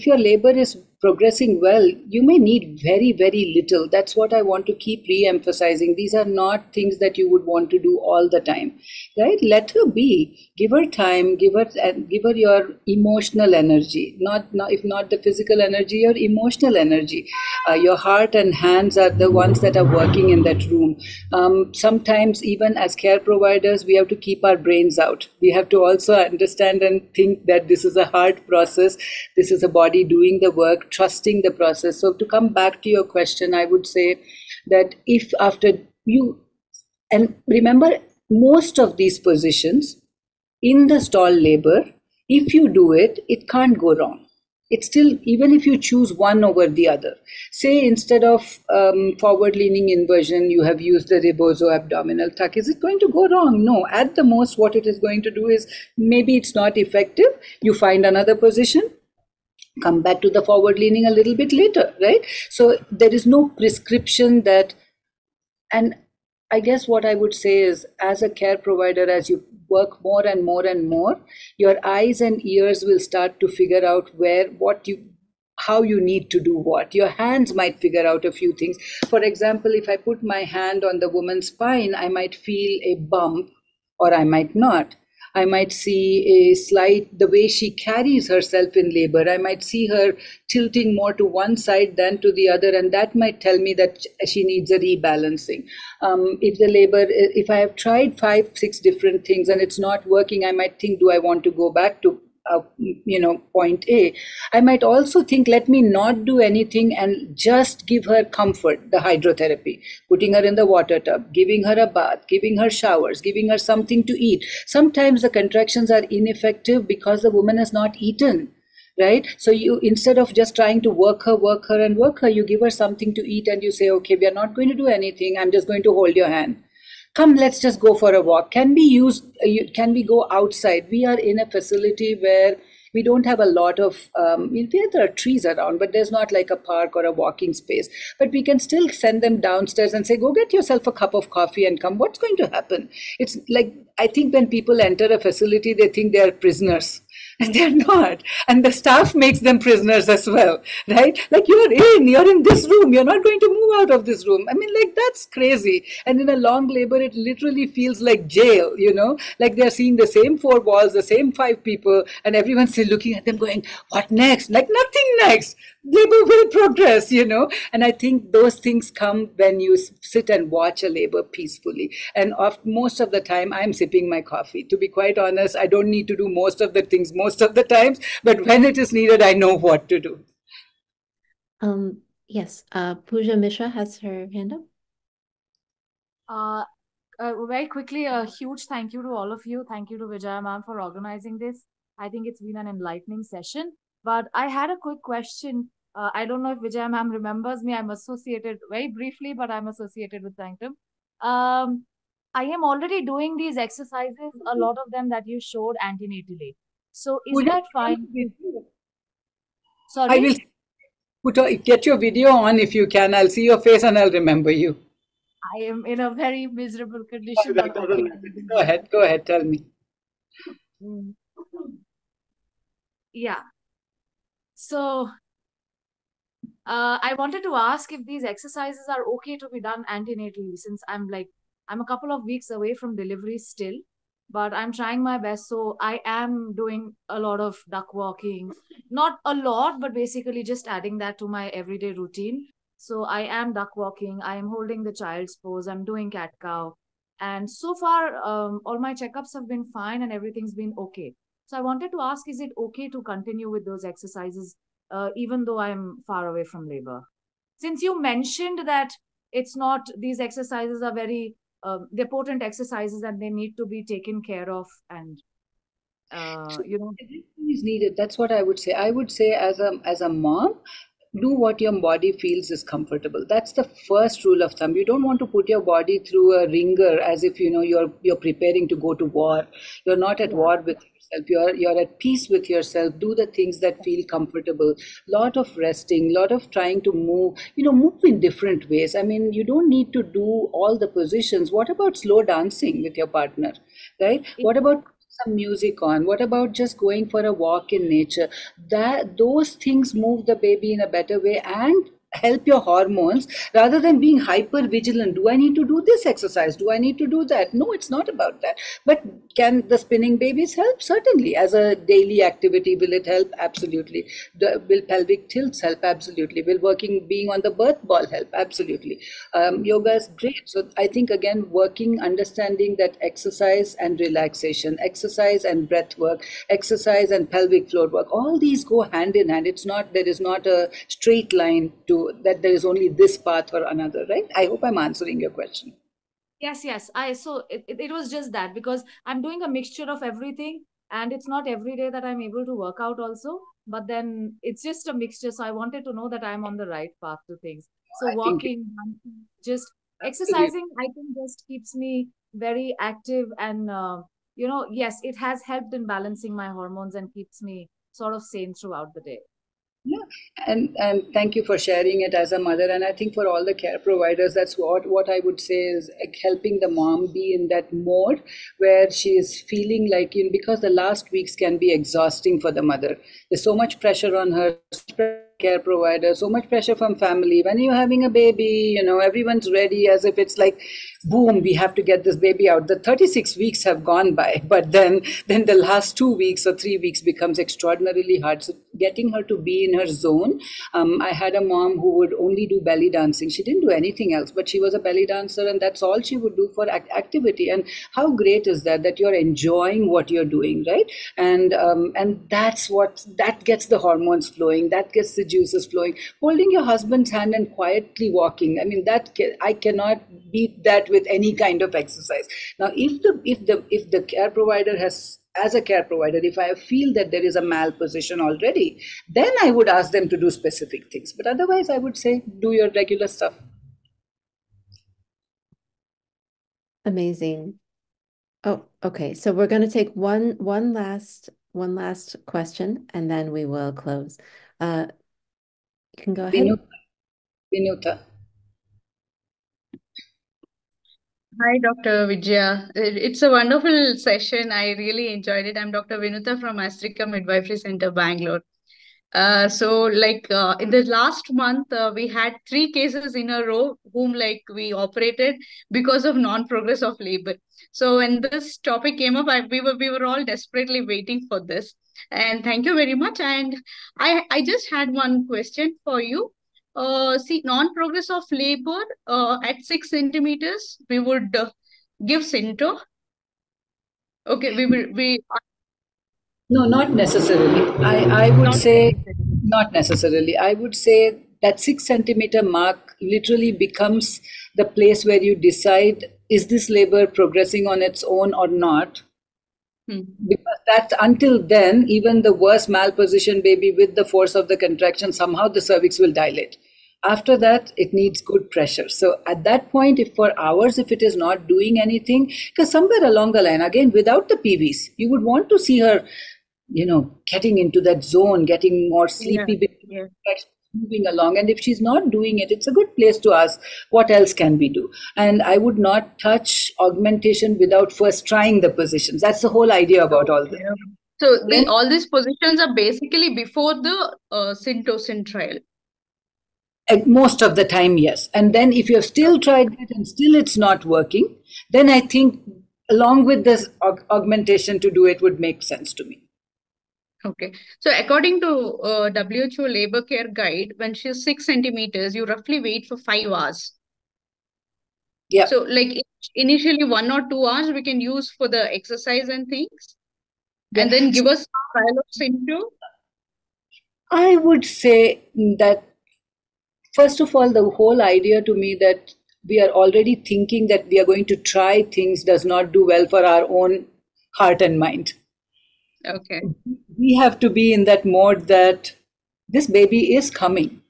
your labor is progressing well, you may need very, very little. That's what I want to keep re-emphasizing. These are not things that you would want to do all the time, right? Let her be. Give her time. Give her your emotional energy. If not the physical energy, your emotional energy. Your heart and hands are the ones that are working in that room. Sometimes, even as care providers, we have to keep our brains out. We have to also understand and think that this is a hard process. This is a body doing the work, trusting the process. So to come back to your question, I would say that if after you, and remember, most of these positions in the stall labor, if you do it, it can't go wrong. It's still, even if you choose one over the other, say instead of forward leaning inversion, you have used the rebozo abdominal tuck, is it going to go wrong? No. At the most, what it is going to do is maybe it's not effective. You find another position, come back to the forward leaning a little bit later, right? So there is no prescription that, and I guess what I would say is, as a care provider, as you work more and more and more, your eyes and ears will start to figure out how you need to do what. Your hands might figure out a few things. For example, if I put my hand on the woman's spine, I might feel a bump or I might not. I might see the way she carries herself in labor. I might see her tilting more to one side than to the other, and that might tell me that she needs a rebalancing. If I have tried 5-6 different things and it's not working, I might think, do I want to go back to point A? I might also think, let me not do anything and just give her comfort, the hydrotherapy, putting her in the water tub, giving her a bath, giving her showers, giving her something to eat. Sometimes the contractions are ineffective because the woman has not eaten, right? So you, instead of just trying to work her, you give her something to eat and you say, okay, we are not going to do anything. I'm just going to hold your hand. Come, let's just go for a walk. Can we go outside? We are in a facility where we don't have a lot of, there are trees around, but there's not like a park or a walking space. But we can still send them downstairs and say, go get yourself a cup of coffee and come. What's going to happen? It's like, I think when people enter a facility, they think they are prisoners. And they're not. And the staff makes them prisoners as well, right? Like, you're in this room. You're not going to move out of this room. I mean, like, that's crazy. And in a long labor, it literally feels like jail, like they're seeing the same 4 walls, the same 5 people, and everyone's still looking at them going, what next? Like, nothing next. Labor will progress, And I think those things come when you sit and watch a labor peacefully. And most of the time, I'm sipping my coffee. To be quite honest, I don't need to do most of the things most of the times, but when it is needed, I know what to do. Yes, Pooja Mishra has her hand up. Very quickly, a huge thank you to all of you. Thank you to Vijaya ma'am for organizing this. I think it's been an enlightening session. But I had a quick question. I don't know if Vijaya ma'am remembers me. I'm associated, very briefly, but I'm associated with Sanctum. I am already doing these exercises, a lot of them that you showed antenatally. So is that fine? Sorry? I will get your video on if you can. I'll see your face and I'll remember you. I am in a very miserable condition. Go ahead, tell me. Yeah. So I wanted to ask if these exercises are okay to be done antenatally, since I'm a couple of weeks away from delivery still, but I'm trying my best. So I am doing a lot of duck walking, not a lot, but basically just adding that to my everyday routine. So I am duck walking, I am holding the child's pose, I'm doing cat cow. And so far, all my checkups have been fine and everything's been okay. So I wanted to ask, is it okay to continue with those exercises even though I'm far away from labor. Since you mentioned that it's not, these exercises are very, they're potent exercises and they need to be taken care of, and everything is needed. That's what I would say. I would say as a mom, do what your body feels is comfortable. That's the first rule of thumb. You don't want to put your body through a ringer as if you're preparing to go to war. You're not at war with yourself. You're at peace with yourself. Do the things that feel comfortable. Lot of resting, lot of trying to move. Move in different ways. I mean, you don't need to do all the positions. What about slow dancing with your partner, right? What about some music on? What about just going for a walk in nature? Those things move the baby in a better way and help your hormones rather than being hyper vigilant. Do I need to do this exercise? Do I need to do that? No, it's not about that. But can the spinning babies help? Certainly. As a daily activity, will it help? Absolutely. Will pelvic tilts help? Absolutely. Will being on the birth ball help? Absolutely. Yoga is great. So I think, again, understanding that exercise and relaxation, exercise and breath work, exercise and pelvic floor work, all these go hand in hand. There is not a straight line to that there is only this path or another, right? I hope I'm answering your question. Yes. So it was just that, because I'm doing a mixture of everything, and it's not every day that I'm able to work out also, but then it's just a mixture. So I wanted to know that I'm on the right path to things. So walking, just exercising, I think just keeps me very active, and yes, it has helped in balancing my hormones and keeps me sort of sane throughout the day. Yeah, and thank you for sharing it as a mother. And I think for all the care providers, that's what I would say is helping the mom be in that mode where she is feeling like, because the last weeks can be exhausting for the mother. There's so much pressure on her, care provider, so much pressure from family. When you're having a baby, everyone's ready as if it's like, boom, we have to get this baby out. The 36 weeks have gone by, but then the last 2 weeks or 3 weeks becomes extraordinarily hard. So getting her to be in her zone. I had a mom who would only do belly dancing. She didn't do anything else, but she was a belly dancer, and that's all she would do for activity. And how great is that you're enjoying what you're doing, right? And that gets the hormones flowing, that gets the juices flowing. Holding your husband's hand and quietly walking, I mean, I cannot beat that with any kind of exercise. Now, if the care provider as a care provider, if I feel that there is a malposition already, then I would ask them to do specific things. But otherwise, I would say do your regular stuff. Amazing. Oh, okay. So we're going to take one last question, and then we will close. You can go ahead. Vinuta. Hi, Dr. Vijaya. It's a wonderful session. I really enjoyed it. I'm Dr. Vinuta from Astrika Midwifery Center, Bangalore. In the last month, we had 3 cases in a row whom we operated because of non-progress of labor. So when this topic came up, we were all desperately waiting for this. And thank you very much. And I just had one question for you. Non-progress of labor at 6 centimeters, we would give Cinto. Okay, No, not necessarily. I would say not necessarily. I would say that 6 centimeter mark literally becomes the place where you decide, is this labor progressing on its own or not? Because that until then, even the worst malposition baby with the force of the contraction, somehow the cervix will dilate. After that, it needs good pressure. So at that point, if for hours, if it is not doing anything, because somewhere along the line, again, without the PVs, you would want to see her, getting into that zone, getting more sleepy, moving along. And if she's not doing it, it's a good place to ask, what else can we do? And I would not touch augmentation without first trying the positions. That's the whole idea about all this. So all these positions are basically before the Syntocin trial. Most of the time, yes. And then if you've still tried it and still it's not working, then I think along with this augmentation to do it would make sense to me. Okay. So according to WHO labor care guide, when she's 6 centimeters, you roughly wait for 5 hours. Yeah. So initially 1 or 2 hours we can use for the exercise and things. Yeah. And then give us a trial of Cinto. I would say that, first of all, the whole idea to me that we are already thinking that we are going to try things does not do well for our own heart and mind. Okay. We have to be in that mode that this baby is coming.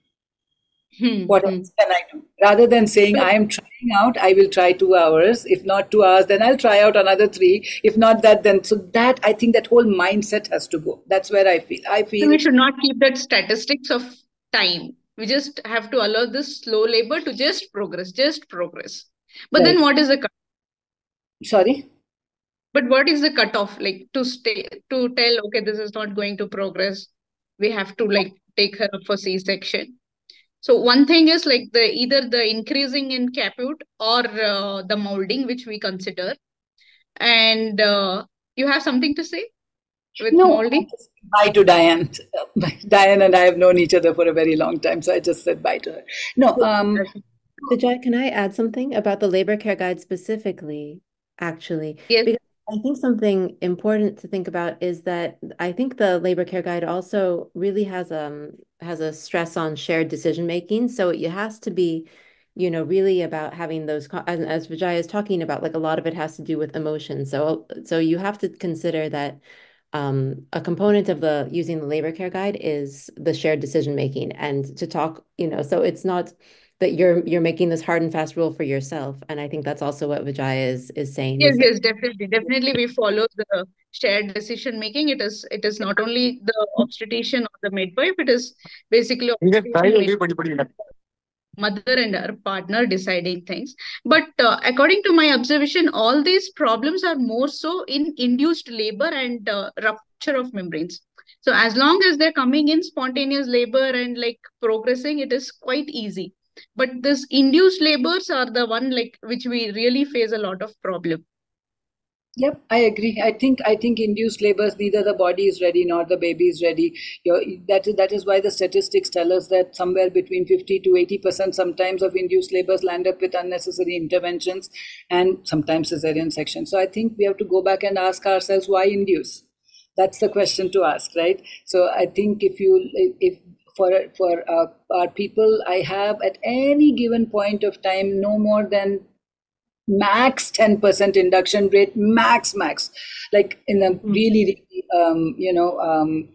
What else can I do? Rather than saying, I am trying out, I will try 2 hours. If not 2 hours, then I'll try out another 3. If not that, then so that I think that whole mindset has to go. That's where I feel. So we should not keep that statistics of time. We just have to allow this slow labor to just progress. But then Right. what is the cut? Sorry? But what is the cutoff? Like to tell, okay, this is not going to progress. We have to like take her up for C-section. So one thing is like either the increasing in caput or the molding, which we consider. And you have something to say with No, molding? bye to Diane. Diane and I have known each other for a very long time, so I just said bye to her. No, Vijay, can I add something about the labor care guide specifically, actually? Yes. Because I think something important to think about is that I think the labor care guide also really has a stress on shared decision making. So it has to be, really about having those, as Vijaya is talking about, like a lot of it has to do with emotion. So you have to consider that a component of using the labor care guide is the shared decision making, and to talk, so it's not that you're making this hard and fast rule for yourself. And I think that's also what Vijaya is saying. Yes, definitely. We follow the shared decision making. It is not only the obstetrician or the midwife. It is basically mother and her partner deciding things. But according to my observation, all these problems are more so in induced labor and rupture of membranes. So as long as they're coming in spontaneous labor and like progressing, it is quite easy. But this induced labors are the one like which we really face a lot of problem. Yep, I agree. I think induced labors, neither the body is ready nor the baby is ready. That is why the statistics tell us that somewhere between 50 to 80% sometimes of induced labors land up with unnecessary interventions and sometimes cesarean section. So I think we have to go back and ask ourselves, why induce? That's the question to ask, right? So I think if for our people, I have at any given point of time no more than max 10% induction rate, max, like in a really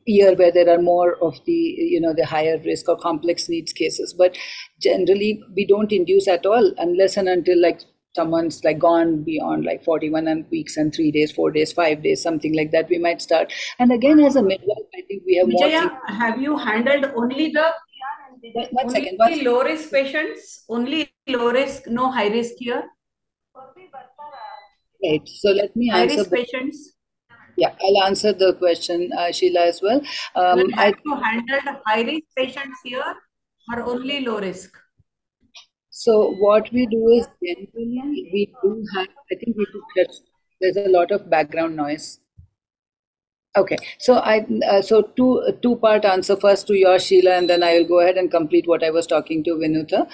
year where there are more of the higher risk or complex needs cases. But generally we don't induce at all unless and until like someone's like gone beyond like 41 weeks and 3 days, 4 days, 5 days, something like that, we might start. And again, as a midwife, I think we have Vijaya, more. have you handled only low risk patients? Only low risk, no high risk here? Right. So let me answer. High-risk patients? Yeah, I'll answer the question, Sheila, as well. Have you handled high-risk patients here or only low risk? So what we do is generally we do have, I think there's a lot of background noise. Okay, so so two-part answer, first to your Sheila, and then I will go ahead and complete what I was talking to Vinuta.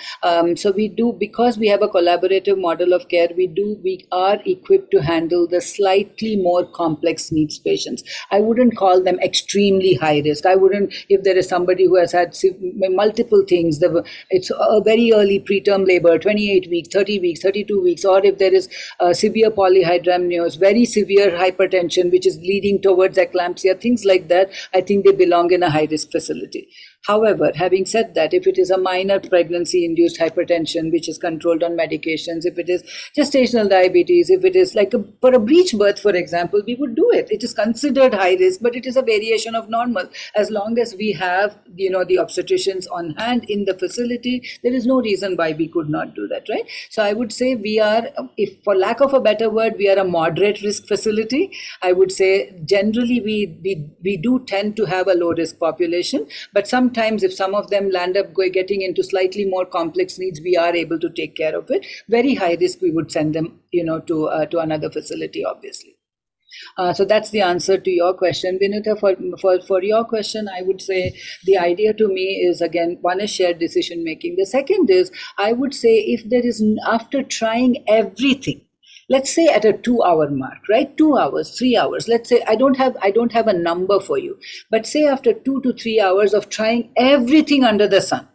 So we do, because we have a collaborative model of care, we are equipped to handle the slightly more complex needs patients. I wouldn't call them extremely high risk. I wouldn't, if there is somebody who has had multiple things, it's a very early preterm labor, 28 weeks, 30 weeks, 32 weeks, or if there is severe polyhydramnios, very severe hypertension, which is leading towards eclampsia, things like that, I think they belong in a high-risk facility. However, having said that, if it is a minor pregnancy-induced hypertension, which is controlled on medications, if it is gestational diabetes, if it is like for a breech birth, for example, we would do it. It is considered high risk, but it is a variation of normal. As long as we have, the obstetricians on hand in the facility, there is no reason why we could not do that, right? So I would say we are, if for lack of a better word, we are a moderate risk facility. I would say generally we do tend to have a low risk population, but sometimes if some of them land up getting into slightly more complex needs, we are able to take care of it. Very high risk, we would send them, to another facility, obviously. So that's the answer to your question, Vinuta. For your question, I would say the idea to me is, again, one is shared decision making. The second is, I would say, if there is, after trying everything, Let's say at a 2 hour mark, right? 2 hours, 3 hours. Let's say I don't have a number for you, but say after 2 to 3 hours of trying everything under the sun,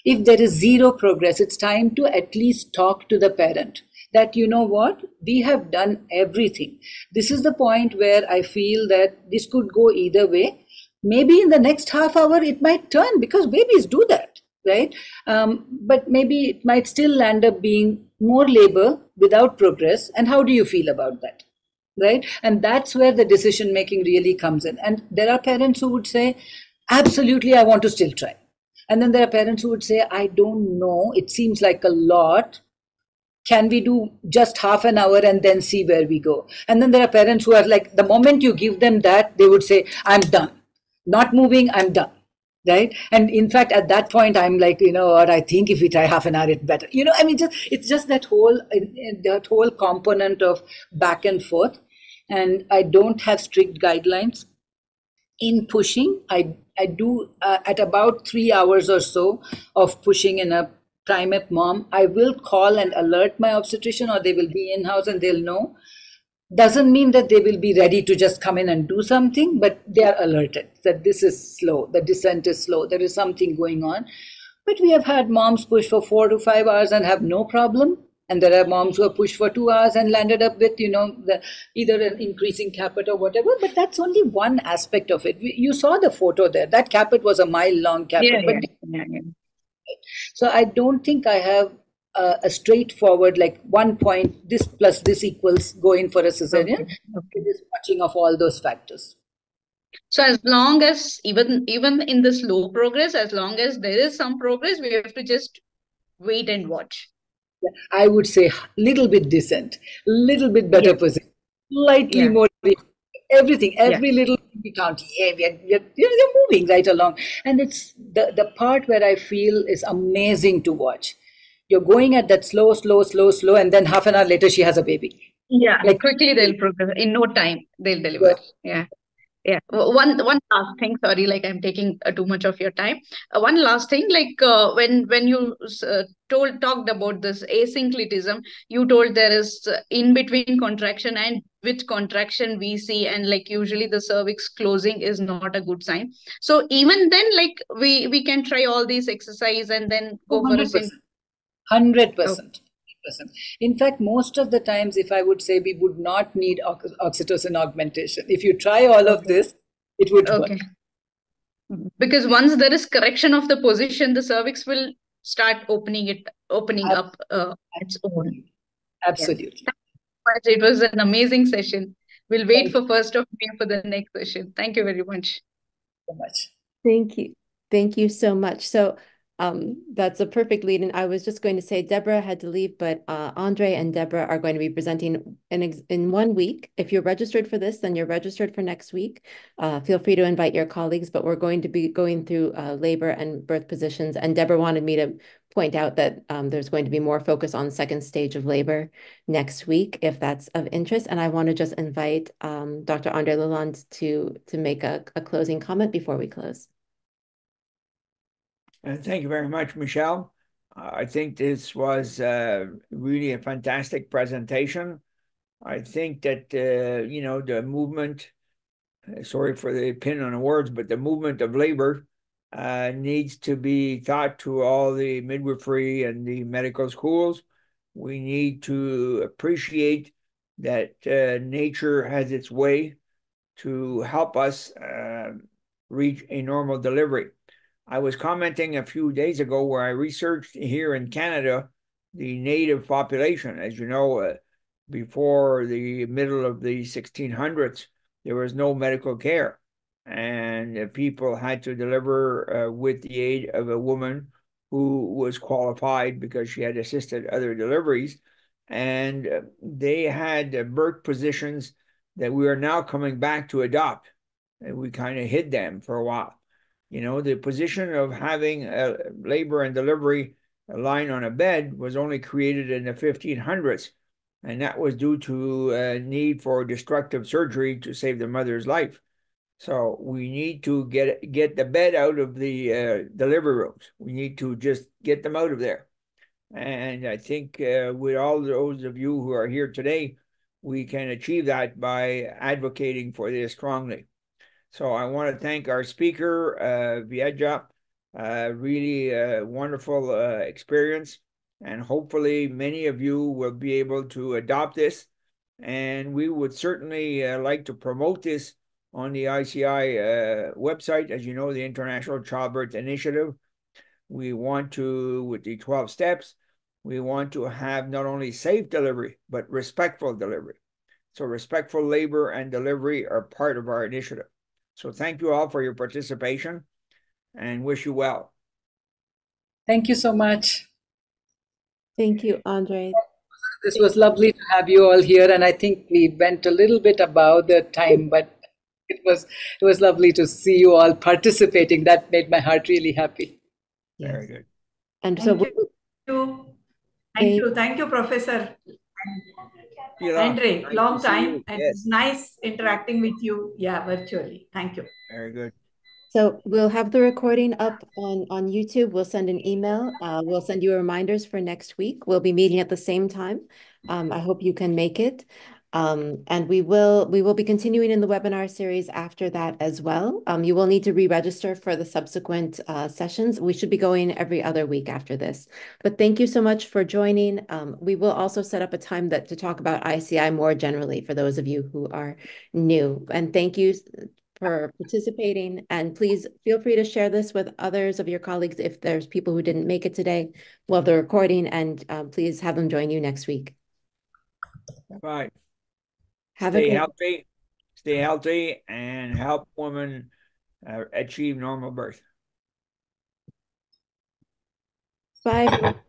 if there is zero progress, it's time to at least talk to the parent that, you know what, we have done everything. This is the point where I feel that this could go either way. Maybe in the next half hour, it might turn because babies do that, right? But maybe it might still end up being more labor without progress. And how do you feel about that? Right? And that's where the decision making really comes in. And there are parents who would say, absolutely, I want to still try. And then there are parents who would say, I don't know, it seems like a lot. Can we do just half an hour and then see where we go? And then there are parents who are like, the moment you give them that, they would say, I'm done. Not moving, I'm done. Right? And in fact, at that point, I'm like, you know what, I think if we try half an hour, it's better. You know, I mean, it's just that whole component of back and forth. And I don't have strict guidelines in pushing. I do at about 3 hours or so of pushing in a primate mom, I will call and alert my obstetrician, or they will be in-house and they'll know. Doesn't mean that they will be ready to just come in and do something, but they are alerted that this is slow, the descent is slow, there is something going on. But we have had moms push for 4 to 5 hours and have no problem. And there are moms who have pushed for 2 hours and landed up with, you know, either an increasing caput or whatever. But that's only one aspect of it. You saw the photo there. That caput was a mile-long caput. So I don't think I have a straightforward, like 1 point, this plus this equals go in for a cesarean. Okay. It is watching of all those factors. So as long as even in the slow progress, as long as there is some progress, we have to just wait and watch. I would say little bit descent, little bit better position, slightly more. Everything, every little thing we count. You're moving right along. And it's the part where I feel is amazing to watch. You're going at that slow, and then half an hour later, she has a baby. Yeah, like quickly they'll progress. In no time, they'll deliver. Yeah. One last thing. Sorry, like I'm taking too much of your time. One last thing, like when you talked about this asynclitism, you told there is in between contraction and with contraction we see, and like usually the cervix closing is not a good sign. So even then, like we can try all these exercise and then go for a 100%. In fact, most of the times, if I would say, we would not need oxytocin augmentation. If you try all of this, it would work. Because once there is correction of the position, the cervix will start opening up its own. Absolutely. It was an amazing session. We'll wait for 1st of May for the next session. Thank you very much. So much. Thank you. Thank you so much. So that's a perfect lead. And I was just going to say Deborah had to leave, but Andre and Deborah are going to be presenting in 1 week. If you're registered for this, then you're registered for next week. Feel free to invite your colleagues, but we're going to be going through labor and birth positions. And Deborah wanted me to point out that there's going to be more focus on second stage of labor next week, if that's of interest. And I want to just invite Dr. Andre Lalonde to make a closing comment before we close. Thank you very much, Michelle. I think this was really a fantastic presentation. I think that, the movement, sorry for the pin on the words, but the movement of labor needs to be taught to all the midwifery and the medical schools. We need to appreciate that nature has its way to help us reach a normal delivery. I was commenting a few days ago where I researched here in Canada the native population. As you know, before the middle of the 1600s, there was no medical care, and people had to deliver with the aid of a woman who was qualified because she had assisted other deliveries, and they had birth positions that we are now coming back to adopt, and we kind of hid them for a while. The position of having a labor and delivery lying on a bed was only created in the 1500s, and that was due to a need for destructive surgery to save the mother's life. So we need to get the bed out of the delivery rooms. We need to just get them out of there. And I think with all those of you who are here today, we can achieve that by advocating for this strongly. So I want to thank our speaker, Vijaya. Really wonderful experience. And hopefully many of you will be able to adopt this. And we would certainly like to promote this on the ICI website. As you know, the International Childbirth Initiative. We want to, with the 12 steps, we want to have not only safe delivery, but respectful delivery. So respectful labor and delivery are part of our initiative. So thank you all for your participation and wish you well. Thank you so much. Thank you, Andre. This was lovely to have you all here, and I think we went a little bit above the time, but it was lovely to see you all participating. That made my heart really happy. Yes. Very good. And Thank so you. Thank you, Professor Andre. Nice Long to see time. you. And Yes. it's nice interacting with you. Yeah, virtually. Thank you. Very good. So we'll have the recording up on YouTube. We'll send an email. We'll send you reminders for next week. We'll be meeting at the same time. I hope you can make it. And we will be continuing in the webinar series after that as well. You will need to re-register for the subsequent sessions. We should be going every other week after this. But thank you so much for joining. We will also set up a time to talk about ICI more generally for those of you who are new. And thank you for participating, and please feel free to share this with others of your colleagues if there's people who didn't make it today. We'll have the recording, and please have them join you next week. Bye. Have Stay healthy. Stay healthy and help women achieve normal birth. Bye, everyone.